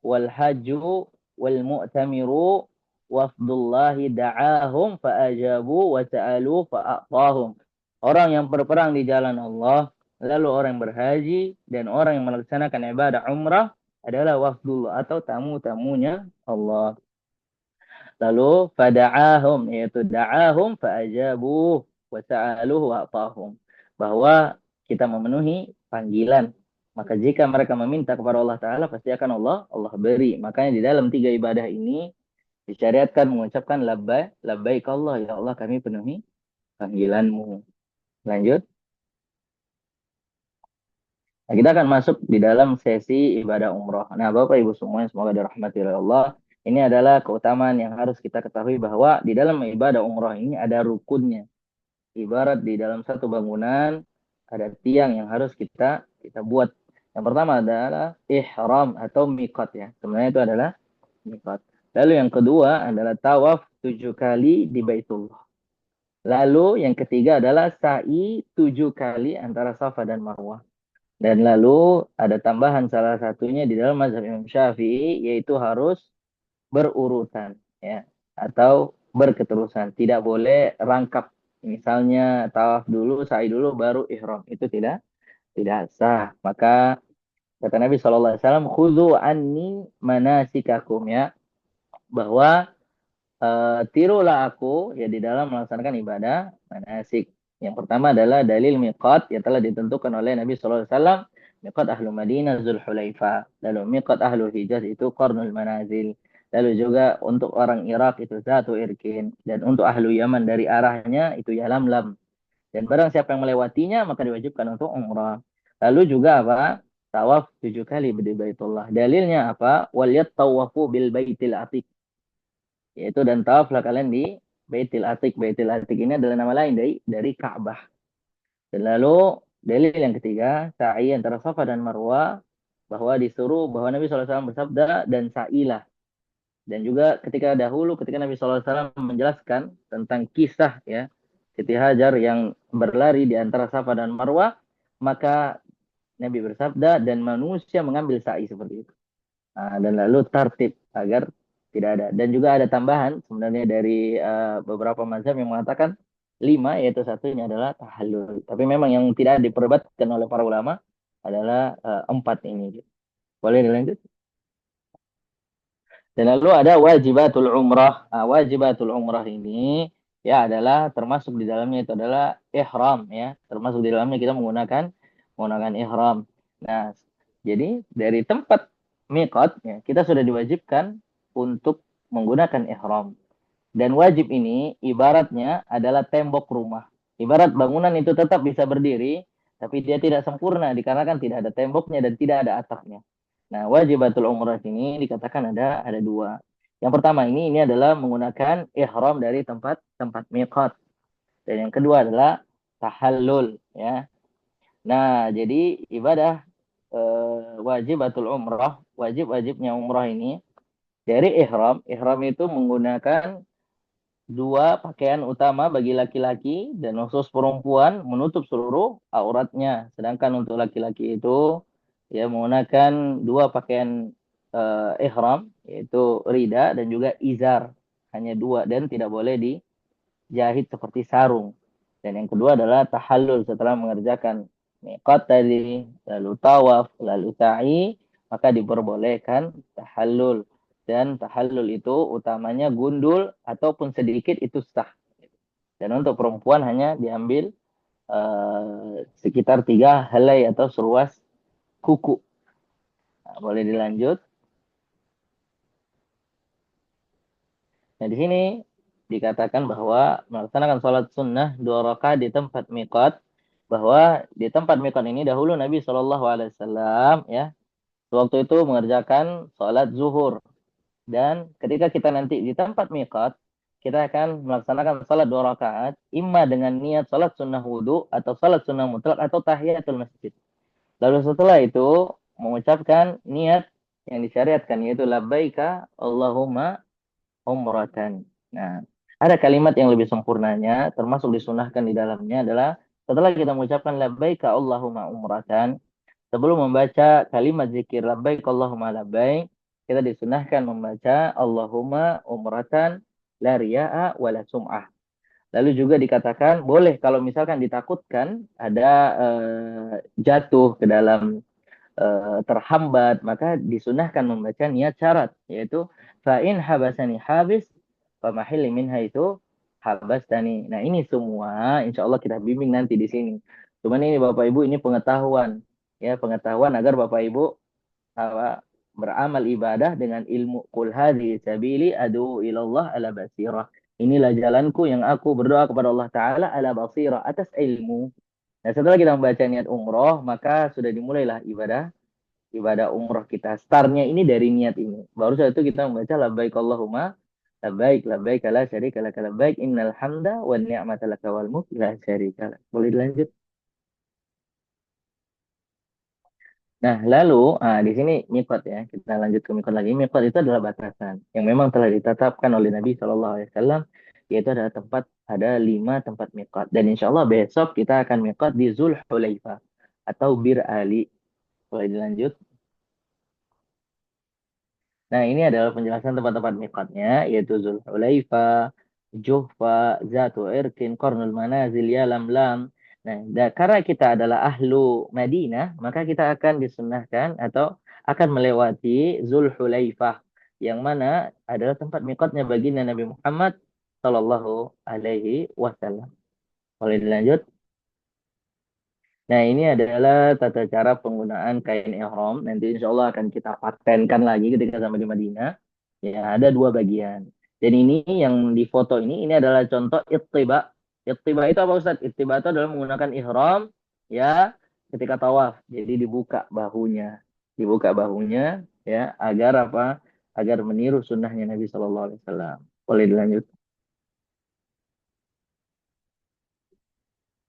wal hajju wal mu'tamiru wafdullahi da'ahum fa'ajabu wa ta'alu fa'atahum. Orang yang berperang di jalan Allah, lalu orang yang berhaji dan orang yang melaksanakan ibadah umrah adalah wafdullah atau tamu-tamunya Allah. Lalu fada'ahum, yaitu da'ahum fa'ajabu wa ta'aluhu wa'atahum. Bahwa kita memenuhi panggilan. Maka jika mereka meminta kepada Allah Ta'ala, pasti akan Allah beri. Makanya di dalam 3 ibadah ini disyariatkan mengucapkan labbaik Allah, ya Allah kami penuhi panggilanmu. Lanjut. Nah, kita akan masuk di dalam sesi ibadah umroh. Nah, Bapak Ibu semuanya semoga dirahmati oleh Allah. Ini adalah keutamaan yang harus kita ketahui bahwa di dalam ibadah umroh ini ada rukunnya. Ibarat di dalam satu bangunan ada tiang yang harus kita buat. Yang pertama adalah ihram atau miqat ya. Sebenarnya itu adalah miqat. Lalu yang kedua adalah tawaf 7 kali di Baitullah. Lalu yang ketiga adalah sa'i 7 kali antara Safa dan Marwah. Dan lalu ada tambahan salah satunya di dalam mazhab Imam Syafi'i yaitu harus berurutan ya atau berketerusan. Tidak boleh rangkap. Misalnya tawaf dulu, sa'i dulu baru ihram. Itu tidak sah. Maka kata Nabi SAW, khudhu anni manasikakum ya. Bahwa tirulah aku ya di dalam melaksanakan ibadah manasik. Yang pertama adalah dalil miqat yang telah ditentukan oleh Nabi SAW. Miqat ahlu Madinah Zulhulaifah. Lalu miqat ahlu Hijaz itu Qarnul Manazil. Lalu juga untuk orang Irak itu Zatu Irkin. Dan untuk ahlu Yaman dari arahnya itu Yalamlam. Dan barang siapa yang melewatinya maka diwajibkan untuk umrah. Lalu juga apa? Tawaf 7 kali di Baitullah. Dalilnya apa? Wal yattawafu bil baitil atiq. Yaitu dan tawaflah kalian di Baitul Atiq. Baitul Atiq ini adalah nama lain dari Ka'bah. Dan lalu dalil yang ketiga, sa'i antara Safa dan Marwah, bahwa disuruh bahwa Nabi SAW bersabda dan sa'ilah. Dan juga ketika Nabi SAW menjelaskan tentang kisah ya Siti Hajar yang berlari di antara Safa dan Marwah, maka Nabi bersabda dan manusia mengambil sa'i seperti itu. Nah, dan lalu tertib agar tidak ada. Dan juga ada tambahan sebenarnya dari beberapa mazhab yang mengatakan 5, yaitu satunya adalah tahallul. Tapi memang yang tidak diperdebatkan oleh para ulama adalah 4 ini. Boleh dilanjut? Dan lalu ada wajibatul umrah. Wajibatul umrah ini ya adalah termasuk di dalamnya itu adalah ihram ya. Termasuk di dalamnya kita menggunakan ihram. Nah, jadi dari tempat miqat ya, kita sudah diwajibkan untuk menggunakan ihram. Dan wajib ini ibaratnya adalah tembok rumah. Ibarat bangunan itu tetap bisa berdiri, tapi dia tidak sempurna dikarenakan tidak ada temboknya dan tidak ada atapnya. Nah, wajibatul umrah ini dikatakan ada 2. Yang pertama ini adalah menggunakan ihram dari tempat miqat. Dan yang kedua adalah tahallul ya. Nah, jadi ibadah wajibatul umrah, wajibnya umrah ini dari ihram itu menggunakan dua pakaian utama bagi laki-laki dan khusus perempuan menutup seluruh auratnya. Sedangkan untuk laki-laki itu ya menggunakan dua pakaian ihram yaitu rida dan juga izar. Hanya dua dan tidak boleh dijahit seperti sarung. Dan yang kedua adalah tahallul setelah mengerjakan miqat tadi, lalu tawaf, lalu sa'i, maka diperbolehkan tahallul. Dan tahallul itu utamanya gundul ataupun sedikit itu sah. Dan untuk perempuan hanya diambil sekitar 3 helai atau seruas kuku. Nah, boleh dilanjut. Nah, di sini dikatakan bahwa melaksanakan sholat sunnah 2 rakaat di tempat miqat, bahwa di tempat miqat ini dahulu Nabi Shallallahu Alaihi Wasallam ya waktu itu mengerjakan sholat zuhur, dan ketika kita nanti di tempat miqat kita akan melaksanakan sholat 2 rakaat imma dengan niat sholat sunnah wudhu atau sholat sunnah mutlak atau tahiyatul masjid. Lalu setelah itu mengucapkan niat yang disyariatkan yaitu labbaika Allahumma umratan. Nah, ada kalimat yang lebih sempurnanya, termasuk disunahkan di dalamnya adalah setelah kita mengucapkan labbaika Allahumma umratan, sebelum membaca kalimat zikir labbaik Allahumma labbaik, kita disunahkan membaca Allahumma umratan la riya'a wa la sum'ah. Lalu juga dikatakan boleh kalau misalkan ditakutkan ada jatuh ke dalam terhambat, maka disunahkan membaca niat syarat, yaitu fa'in habasani habis famahil minha itu habastani. Nah, ini semua insya Allah kita bimbing nanti di sini. Cuman ini Bapak Ibu, ini pengetahuan, ya pengetahuan agar Bapak Ibu apa, beramal ibadah dengan ilmu. Qul hadhihi sabili adu ilallah ala basirah. Inilah jalanku yang aku berdoa kepada Allah Ta'ala ala basirah, atas ilmu. Nah, setelah kita membaca niat umroh, maka sudah dimulailah ibadah umroh kita. Startnya ini dari niat ini. Baru saat itu kita membaca labbaik Allahumma labbaik labbaik la syarika lak labbaik innal hamda wan ni'mata lak wal mulk la syarika lak. Boleh dilanjut? Nah, lalu di sini miqat ya. Kita lanjut ke miqat lagi. Miqat itu adalah batasan yang memang telah ditetapkan oleh Nabi Shallallahu Alaihi Wasallam, yaitu ada 5 tempat miqat. Dan insya Allah besok kita akan miqat di Zulhulaifah atau Bir Ali. Boleh dilanjut? Nah, ini adalah penjelasan tempat-tempat miqatnya, yaitu Zulhulaifah, Juhfa, Zatu Irkin, Qarnul Manazil, Yalamlam. Nah, karena kita adalah ahlu Madinah, maka kita akan disunahkan atau akan melewati Zulhulaifah, yang mana adalah tempat miqatnya baginda Nabi Muhammad Sallallahu Alaihi Wasallam. Boleh dilanjut? Nah, ini adalah tata cara penggunaan kain ihram. Nanti insya Allah akan kita patenkan lagi ketika sampai di Madinah. Ya, ada 2 bagian. Dan ini yang di foto ini adalah contoh ittiba. Ittiba itu apa Ustaz? Ittiba itu adalah menggunakan ihram ya ketika tawaf. Jadi dibuka bahunya. Dibuka bahunya ya agar apa? Agar meniru sunnahnya Nabi Shallallahu Alaihi Wasallam. Boleh dilanjut.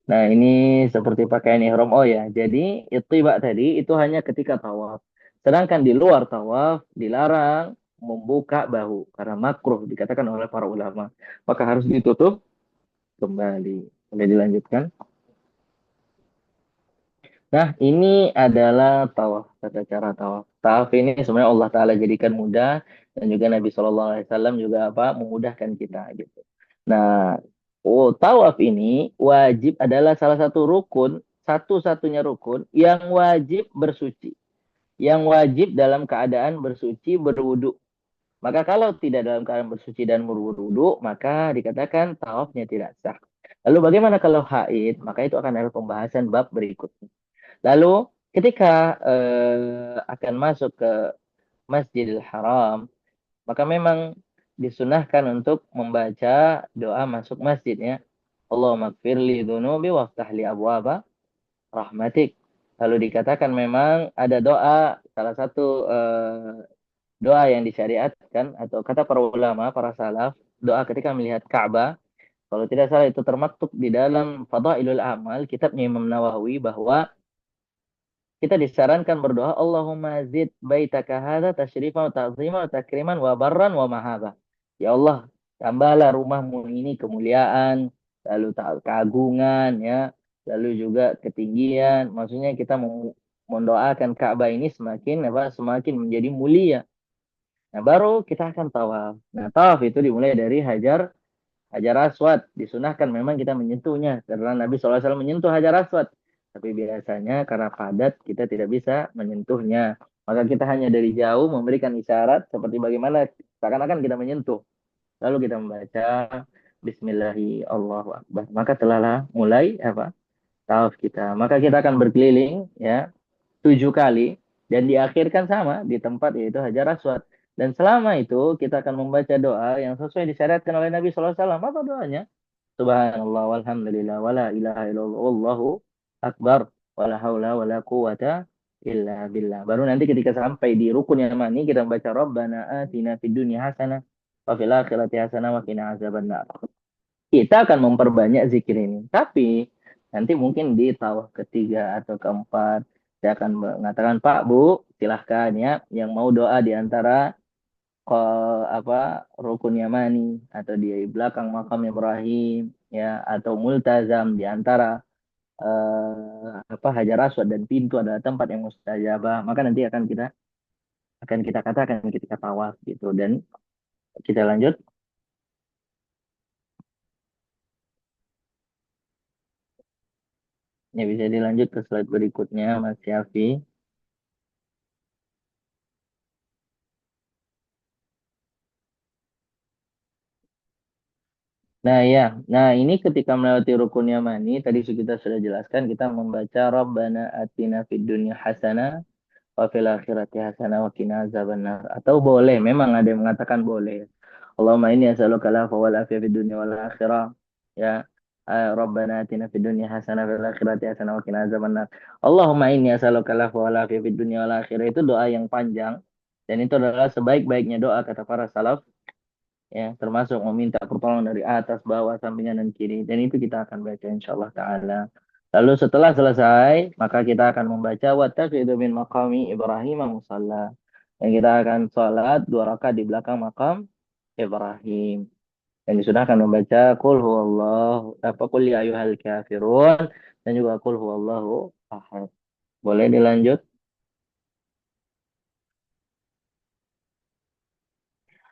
Nah, ini seperti pakaian ihram. Oh ya, jadi ittiba tadi itu hanya ketika tawaf. Sedangkan di luar tawaf dilarang membuka bahu karena makruh dikatakan oleh para ulama. Maka harus ditutup kembali. Boleh dilanjutkan? Nah, ini adalah tawaf, tata cara tawaf. Tawaf ini sebenarnya Allah Ta'ala jadikan mudah, dan juga Nabi Shallallahu Alaihi Wasallam juga apa memudahkan kita gitu. Nah, tawaf ini wajib adalah salah satu rukun, satu-satunya rukun yang wajib bersuci. Yang wajib dalam keadaan bersuci berwudu. Maka kalau tidak dalam keadaan bersuci dan berwudu, maka dikatakan tawafnya tidak sah. Lalu bagaimana kalau haid? Maka itu akan ada pembahasan bab berikutnya. Lalu ketika akan masuk ke Masjidil Haram, maka memang disunahkan untuk membaca doa masuk masjid ya. Allahumma gfirli dhunubi waftah li abwaba rahmatik. Lalu dikatakan memang ada doa, salah satu doa yang disyariatkan atau kata para ulama, para salaf, doa ketika melihat Ka'bah. Kalau tidak salah itu termaktub di dalam Fadailul Amal, kitabnya Imam Nawawi, bahwa kita disarankan berdoa Allahumma zid baitaka hadza tasyrifan wa ta'ziman wa takriman wa barran wa mahaba. Ya Allah, tambahlah rumahmu ini kemuliaan, lalu keagungan ya, lalu juga ketinggian. Maksudnya kita mendoakan Ka'bah ini semakin apa? Semakin menjadi mulia. Nah, baru kita akan tawaf. Nah, tawaf itu dimulai dari Hajar Aswad. Disunahkan memang kita menyentuhnya karena Nabi SAW menyentuh Hajar Aswad. Tapi biasanya karena padat kita tidak bisa menyentuhnya. Maka kita hanya dari jauh memberikan isyarat seperti bagaimana seakan-akan kita menyentuh. Lalu kita membaca Bismillahi Allahu Akbar. Maka telahlah mulai apa? Tawaf kita. Maka kita akan berkeliling ya 7 kali dan diakhirkan sama di tempat yaitu Hajar Aswad. Dan selama itu kita akan membaca doa yang sesuai disyariatkan oleh Nabi SAW. Apa doanya? Subhanallah walhamdulillah wala ilaha illallah wallahu akbar wala haula wala quwata illa billah. Baru nanti ketika sampai di rukun yang mana kita membaca Rabbana atina fid dunya hasanah wa fil akhirati hasanah wa qina azabannar. Kita akan memperbanyak zikir ini. Tapi nanti mungkin di tawaf ketiga atau keempat saya akan mengatakan Pak Bu silahkan ya yang mau doa di antara rukun Yamani atau di belakang makam Ibrahim ya atau multazam di antara Hajar Aswad dan pintu adalah tempat yang mustajabah, maka nanti akan kita katakan ketika tawaf gitu. Dan kita lanjut ya, bisa dilanjut ke slide berikutnya Mas Syafi. Nah ya, nah ini ketika melewati rukun Yamani tadi kita sudah jelaskan kita membaca Rabbana atina fid dunya hasanah wa fil akhirati hasanah wa qina azabannar. Atau boleh, memang ada yang mengatakan boleh. Allahumma inni as'aluka al-'afwa wal 'afiyah fid dunya wal akhirah. Ya. Rabbana atina fid dunya hasanah wa fil akhirati hasanah wa qina azabannar. Allahumma inni as'aluka al-'afwa wal 'afiyah fid dunya wal akhirah, itu doa yang panjang dan itu adalah sebaik-baiknya doa kata para salaf ya, termasuk meminta pertolongan dari atas, bawah, sampingan dan kiri. Dan itu kita akan baca insyaallah taala. Lalu setelah selesai, maka kita akan membaca wattakhidhu min maqami Ibrahim musalla. Dan kita akan sholat 2 rakaat di belakang makam Ibrahim. Dan disunahkan membaca qul huwallahu qul ya ayyuhal kafirun dan juga qul huwallahu ahad. Boleh dilanjut?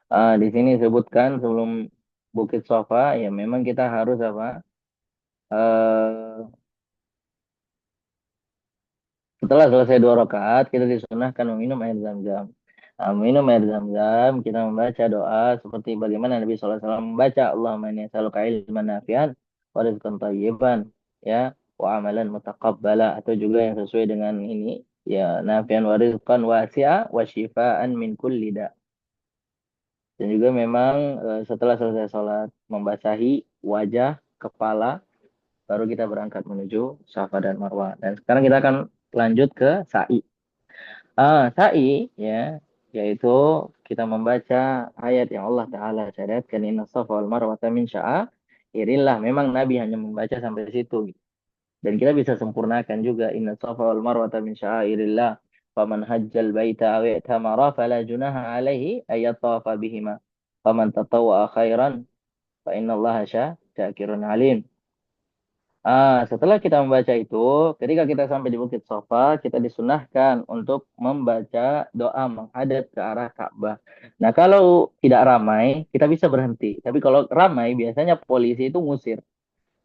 Di sini disebutkan sebelum Bukit Sofa ya memang kita harus apa? eh Setelah selesai 2 rakaat, kita disunahkan meminum air zam-zam. Nah, minum air zam-zam, kita membaca doa seperti bagaimana Nabi SAW membaca Allahumma inni as'aluka ilman nafi'an wa rizqan thayyiban ya wa amalan mutaqabbala, atau juga yang sesuai dengan ini ya nafi'an wa rizqan wasi'a wa shifaan min kulli da. Dan juga memang setelah selesai sholat membasahi wajah, kepala, baru kita berangkat menuju Safa dan Marwah. Dan sekarang kita akan lanjut ke sa'i. Sa'i ya, yaitu kita membaca ayat yang Allah Ta'ala syariatkan inna safa wal marwata min sya'airillah. Memang Nabi hanya membaca sampai situ. Dan kita bisa sempurnakan juga inna safa wal marwata min sya'airillah. Faman hajjal baita aw i'tamara fala junaha alaihi ayat tawafa bihima. Faman tatawwa'a khairan fa innallaha syakirun alim. Setelah kita membaca itu, ketika kita sampai di Bukit Sofa, kita disunahkan untuk membaca doa menghadap ke arah Ka'bah. Nah, kalau tidak ramai, kita bisa berhenti. Tapi kalau ramai, biasanya polisi itu ngusir.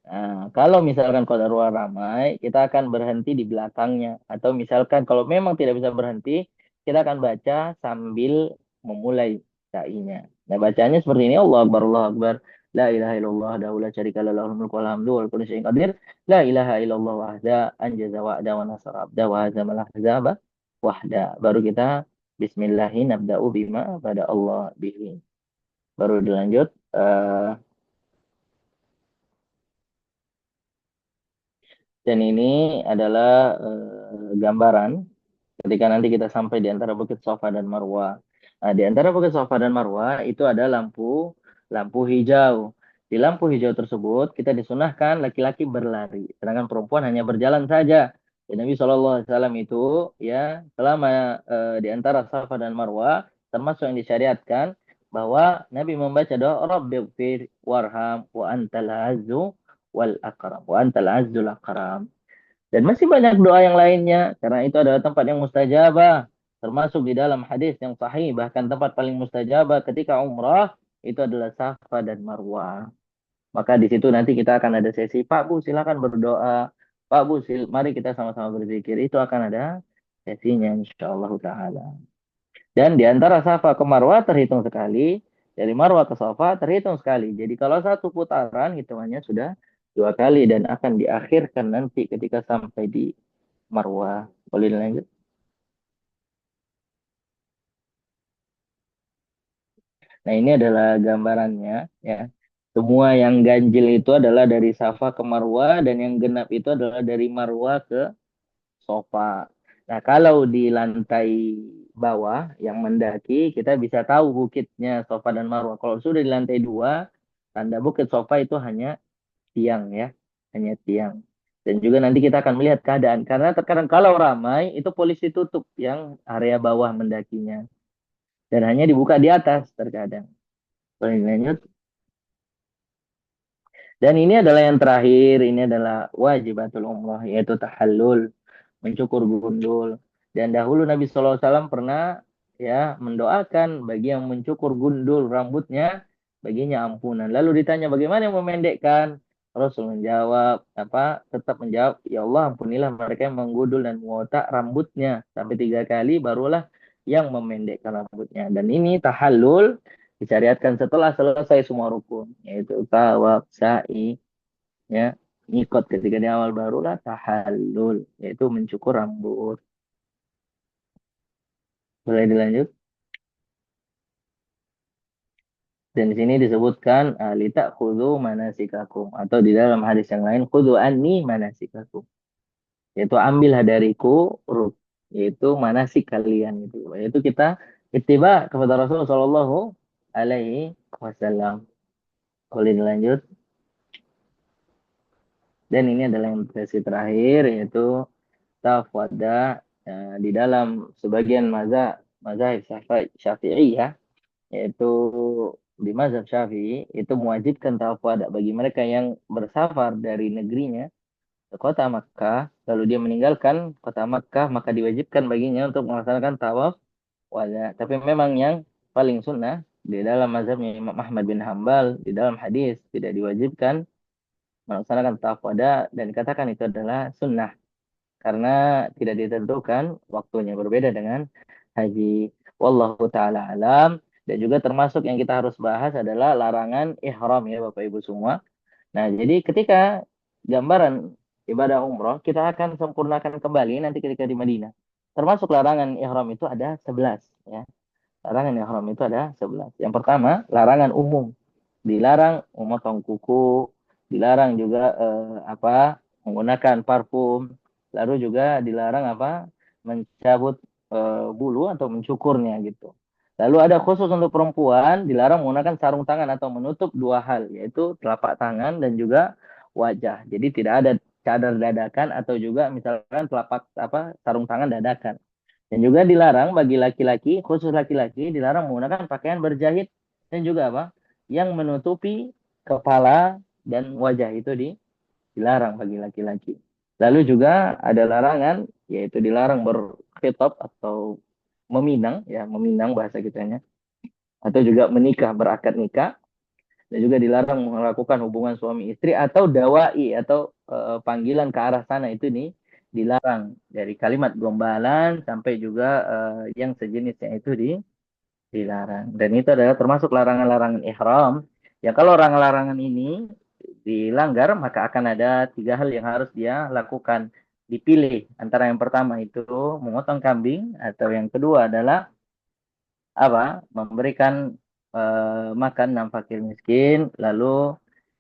Nah, kalau misalkan qadarullah ramai, kita akan berhenti di belakangnya. Atau misalkan kalau memang tidak bisa berhenti, kita akan baca sambil memulai sa'inya. Nah, bacanya seperti ini, Allah Akbar, Allah Akbar. La ilaha illallah, dahu la syarika la lahul mulku wal hamdu wal kulli syai'in qadir. La ilaha illallah wahda, anjaza wa'da wa nasara abda wa hazamal ahzaba wahda. Baru kita bismillahi nabda'u bima pada Allah bihi. Baru dilanjut. Dan ini adalah gambaran ketika nanti kita sampai di antara Bukit Safa dan Marwah. Nah, di antara Bukit Safa dan Marwah itu ada lampu lampu hijau. Di lampu hijau tersebut kita disunahkan laki-laki berlari, sedangkan perempuan hanya berjalan saja. Dan Nabi SAW itu ya selama di antara Safa dan Marwah termasuk yang disyariatkan bahwa Nabi membaca doa Rabbighfir warham wa antal azzu wal akram wa antal azzul akram. Dan masih banyak doa yang lainnya karena itu adalah tempat yang mustajabah, termasuk di dalam hadis yang sahih, bahkan tempat paling mustajabah ketika umrah itu adalah Safa dan Marwah. Maka di situ nanti kita akan ada sesi, Pak Bu silakan berdoa, Pak Bu mari kita sama-sama berzikir. Itu akan ada sesinya insyaallah taala. Dan di antara Safa ke Marwah terhitung sekali, dari Marwah ke Safa terhitung sekali. Jadi kalau satu putaran hitungannya sudah 2 kali dan akan diakhirkan nanti ketika sampai di Marwah. Boleh dilanjut? Nah, ini adalah gambarannya ya. Semua yang ganjil itu adalah dari Safa ke Marwah dan yang genap itu adalah dari Marwah ke Safa. Nah, kalau di lantai bawah yang mendaki, kita bisa tahu bukitnya Safa dan Marwah. Kalau sudah di lantai 2, tanda bukit Safa itu hanya tiang ya, hanya tiang. Dan juga nanti kita akan melihat keadaan. Karena terkadang kalau ramai, itu polisi tutup yang area bawah mendakinya. Dan hanya dibuka di atas terkadang. Boleh dilanjut? Dan ini adalah yang terakhir, ini adalah wajibatul umrah, yaitu tahallul, mencukur gundul. Dan dahulu Nabi SAW pernah ya mendoakan bagi yang mencukur gundul rambutnya, baginya ampunan. Lalu ditanya bagaimana yang memendekkan? Rasul menjawab, tetap menjawab, ya Allah ampunilah mereka yang menggundul dan mengotak rambutnya sampai 3 kali, barulah yang memendekkan rambutnya. Dan ini tahallul disyariatkan setelah selesai semua rukun, yaitu tawaf, sa'i, ya, ngikut ketika di awal barulah tahallul, yaitu mencukur rambut. Boleh dilanjut? Dan di sini disebutkan lita khudu manasikakum, atau di dalam hadis yang lain khudu anni manasikakum, yaitu ambillah dariku yaitu manasik kalian itu, yaitu kita ittiba kepada Rasulullah Shallallahu Alaihi Wasallam. Boleh dilanjut? Dan ini adalah yang sesi terakhir, yaitu tafwada di dalam sebagian mazhab Syafi'i ya, yaitu di mazhab Syafi'i itu mewajibkan tafwada bagi mereka yang bersafar dari negerinya ke kota Makkah, lalu dia meninggalkan kota Makkah, maka diwajibkan baginya untuk melaksanakan tawaf wada. Tapi memang yang paling sunnah di dalam mazhabnya Imam Ahmad bin Hambal, di dalam hadis tidak diwajibkan melaksanakan tawaf wada, dan dikatakan itu adalah sunnah karena tidak ditentukan waktunya, berbeda dengan haji. Wallahu taala alam. Dan juga termasuk yang kita harus bahas adalah larangan ihram ya Bapak Ibu semua. Nah, jadi ketika gambaran ibadah umroh kita akan sempurnakan kembali nanti ketika di Madinah. Termasuk larangan ihram itu ada 11 ya. Larangan ihram itu ada 11. Yang pertama, larangan umum. Dilarang memotong kuku, dilarang juga menggunakan parfum, lalu juga dilarang mencabut bulu atau mencukurnya gitu. Lalu ada khusus untuk perempuan, dilarang menggunakan sarung tangan atau menutup 2 hal, yaitu telapak tangan dan juga wajah. Jadi tidak ada cadar dadakan atau juga misalkan sarung tangan dadakan. Dan juga dilarang bagi laki-laki, khusus laki-laki, dilarang menggunakan pakaian berjahit dan juga yang menutupi kepala dan wajah itu dilarang bagi laki-laki. Lalu juga ada larangan, yaitu dilarang berkhitab atau meminang, ya meminang bahasa kitanya, atau juga menikah, berakad nikah, dan juga dilarang melakukan hubungan suami istri atau dawai atau panggilan ke arah sana itu dilarang, dari kalimat gombalan sampai juga yang sejenisnya itu dilarang. Dan itu adalah termasuk larangan-larangan ihram. Ya kalau larangan-larangan ini dilanggar, maka akan ada 3 hal yang harus dia lakukan. Dipilih antara yang pertama itu memotong kambing, atau yang kedua adalah memberikan makan 6 fakir miskin, lalu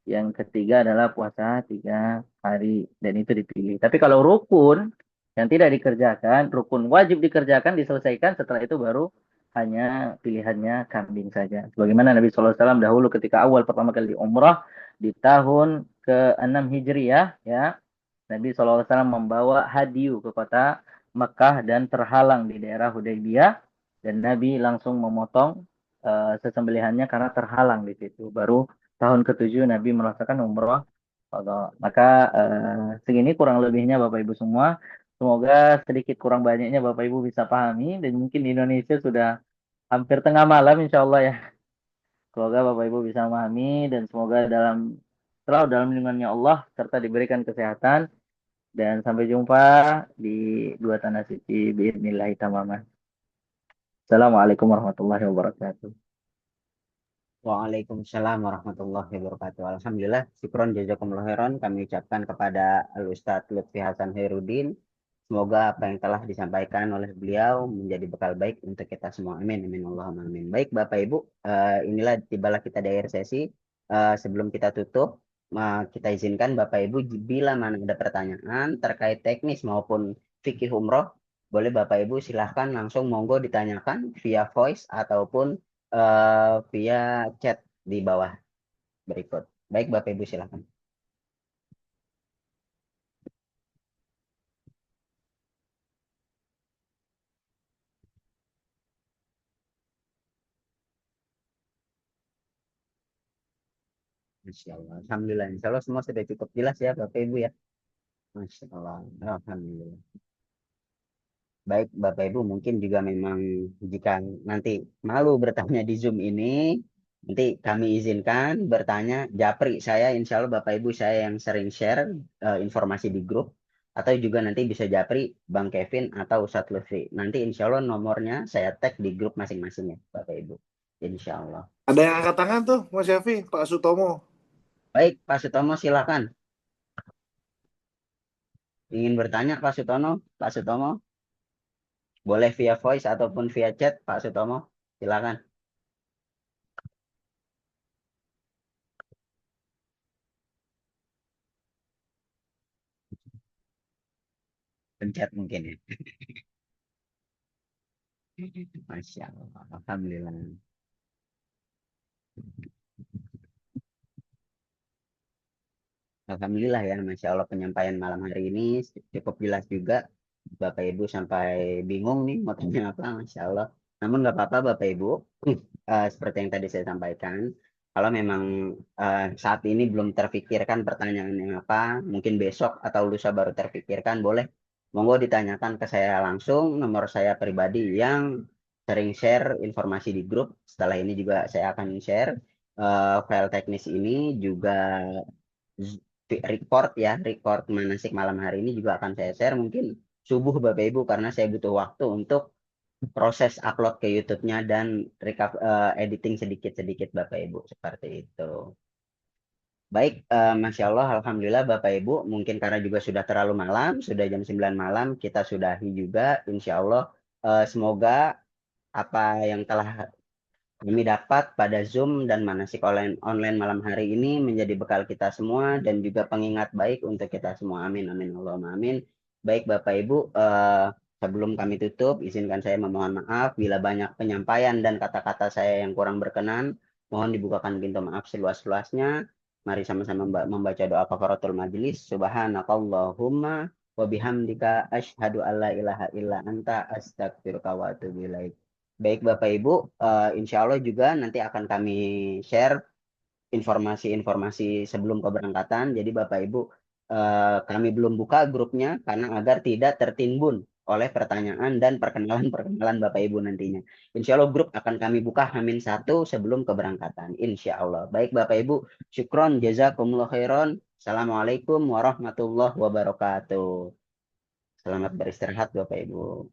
yang ketiga adalah puasa 3 hari, dan itu dipilih. Tapi kalau rukun yang tidak dikerjakan, rukun wajib dikerjakan, diselesaikan, setelah itu baru hanya pilihannya kambing saja. Sebagaimana Nabi SAW dahulu ketika awal pertama kali umrah di tahun ke-6 Hijriah, ya, Nabi SAW membawa hadiu ke kota Mekah dan terhalang di daerah Hudaybiyah, dan Nabi langsung memotong sesembelihannya karena terhalang di situ. Baru tahun ke-7 Nabi melaksanakan umroh. Maka segini kurang lebihnya Bapak Ibu semua. Semoga sedikit kurang banyaknya Bapak Ibu bisa pahami dan mungkin di Indonesia sudah hampir tengah malam insya Allah ya. Semoga Bapak Ibu bisa memahami dan semoga selalu dalam lindungannya Allah serta diberikan kesehatan dan sampai jumpa di dua tanah suci biidznillah tamamah. Assalamualaikum warahmatullahi wabarakatuh. Waalaikumsalam warahmatullahi wabarakatuh. Alhamdulillah, syukron jazakumullah khairan kami ucapkan kepada Al Ustadz Lutfi Hasan Khairuddin. Semoga apa yang telah disampaikan oleh beliau menjadi bekal baik untuk kita semua. Amin. Amin. Allahumma amin. Baik, Bapak Ibu, inilah tibalah kita di akhir sesi. Sebelum kita tutup, kita izinkan Bapak Ibu bila mana ada pertanyaan terkait teknis maupun fikih umroh, boleh Bapak Ibu silahkan langsung monggo ditanyakan via voice ataupun via chat di bawah berikut. Baik, Bapak Ibu silahkan. Masya Allah. Alhamdulillah. Insya Allah semua sudah cukup jelas ya Bapak Ibu ya. Masya Allah. Alhamdulillah. Baik Bapak Ibu, mungkin juga memang jika nanti malu bertanya di Zoom ini, nanti kami izinkan bertanya. Japri saya, insya Allah Bapak Ibu saya yang sering share informasi di grup. Atau juga nanti bisa Japri, Bang Kevin, atau Ustadz Lutfi. Nanti insya Allah nomornya saya tag di grup masing-masing ya Bapak Ibu. Insya Allah. Ada yang angkat tangan tuh, Mas Syafi, Pak Sutomo. Baik, Pak Sutomo silakan. Ingin bertanya Pak Sutomo? Pak Sutomo? Boleh via voice ataupun via chat, Pak Sutomo. Silakan. Pencet mungkin ya. Masya Allah. Alhamdulillah. Alhamdulillah ya, Masya Allah penyampaian malam hari ini cukup jelas juga. Bapak Ibu sampai bingung nih mau tanya apa, Masya Allah. Namun nggak apa-apa Bapak Ibu. Seperti yang tadi saya sampaikan, kalau memang saat ini belum terfikirkan pertanyaan yang apa, mungkin besok atau lusa baru terfikirkan, boleh. Monggo ditanyakan ke saya langsung, nomor saya pribadi yang sering share informasi di grup. Setelah ini juga saya akan share file teknis ini juga record ya, record manasik malam hari ini juga akan saya share mungkin subuh Bapak Ibu karena saya butuh waktu untuk proses upload ke YouTube-nya dan editing sedikit-sedikit Bapak Ibu seperti itu. Baik, Masya Allah, Alhamdulillah Bapak Ibu, mungkin karena juga sudah terlalu malam, sudah jam 9 malam, kita sudahi juga, Insya Allah, semoga apa yang telah kami dapat pada Zoom dan manasik online malam hari ini menjadi bekal kita semua dan juga pengingat baik untuk kita semua. Amin, amin, Allahumma amin. Baik Bapak Ibu, sebelum kami tutup, izinkan saya memohon maaf bila banyak penyampaian dan kata-kata saya yang kurang berkenan. Mohon dibukakan pintu maaf seluas-luasnya. Mari sama-sama membaca doa kafaratul majelis. Subhanakallahumma wa bihamdika asyhadu alla ilaha illa anta astaghfiruka wa atubu ilaik. Baik Bapak Ibu, insya Allah juga nanti akan kami share informasi-informasi sebelum keberangkatan. Jadi Bapak Ibu, kami belum buka grupnya karena agar tidak tertimbun oleh pertanyaan dan perkenalan Bapak Ibu nantinya. Insya Allah grup akan kami buka H-1 sebelum keberangkatan. Insya Allah. Baik Bapak Ibu, syukron, jazakumullah khairan. Assalamualaikum warahmatullahi wabarakatuh. Selamat beristirahat Bapak Ibu.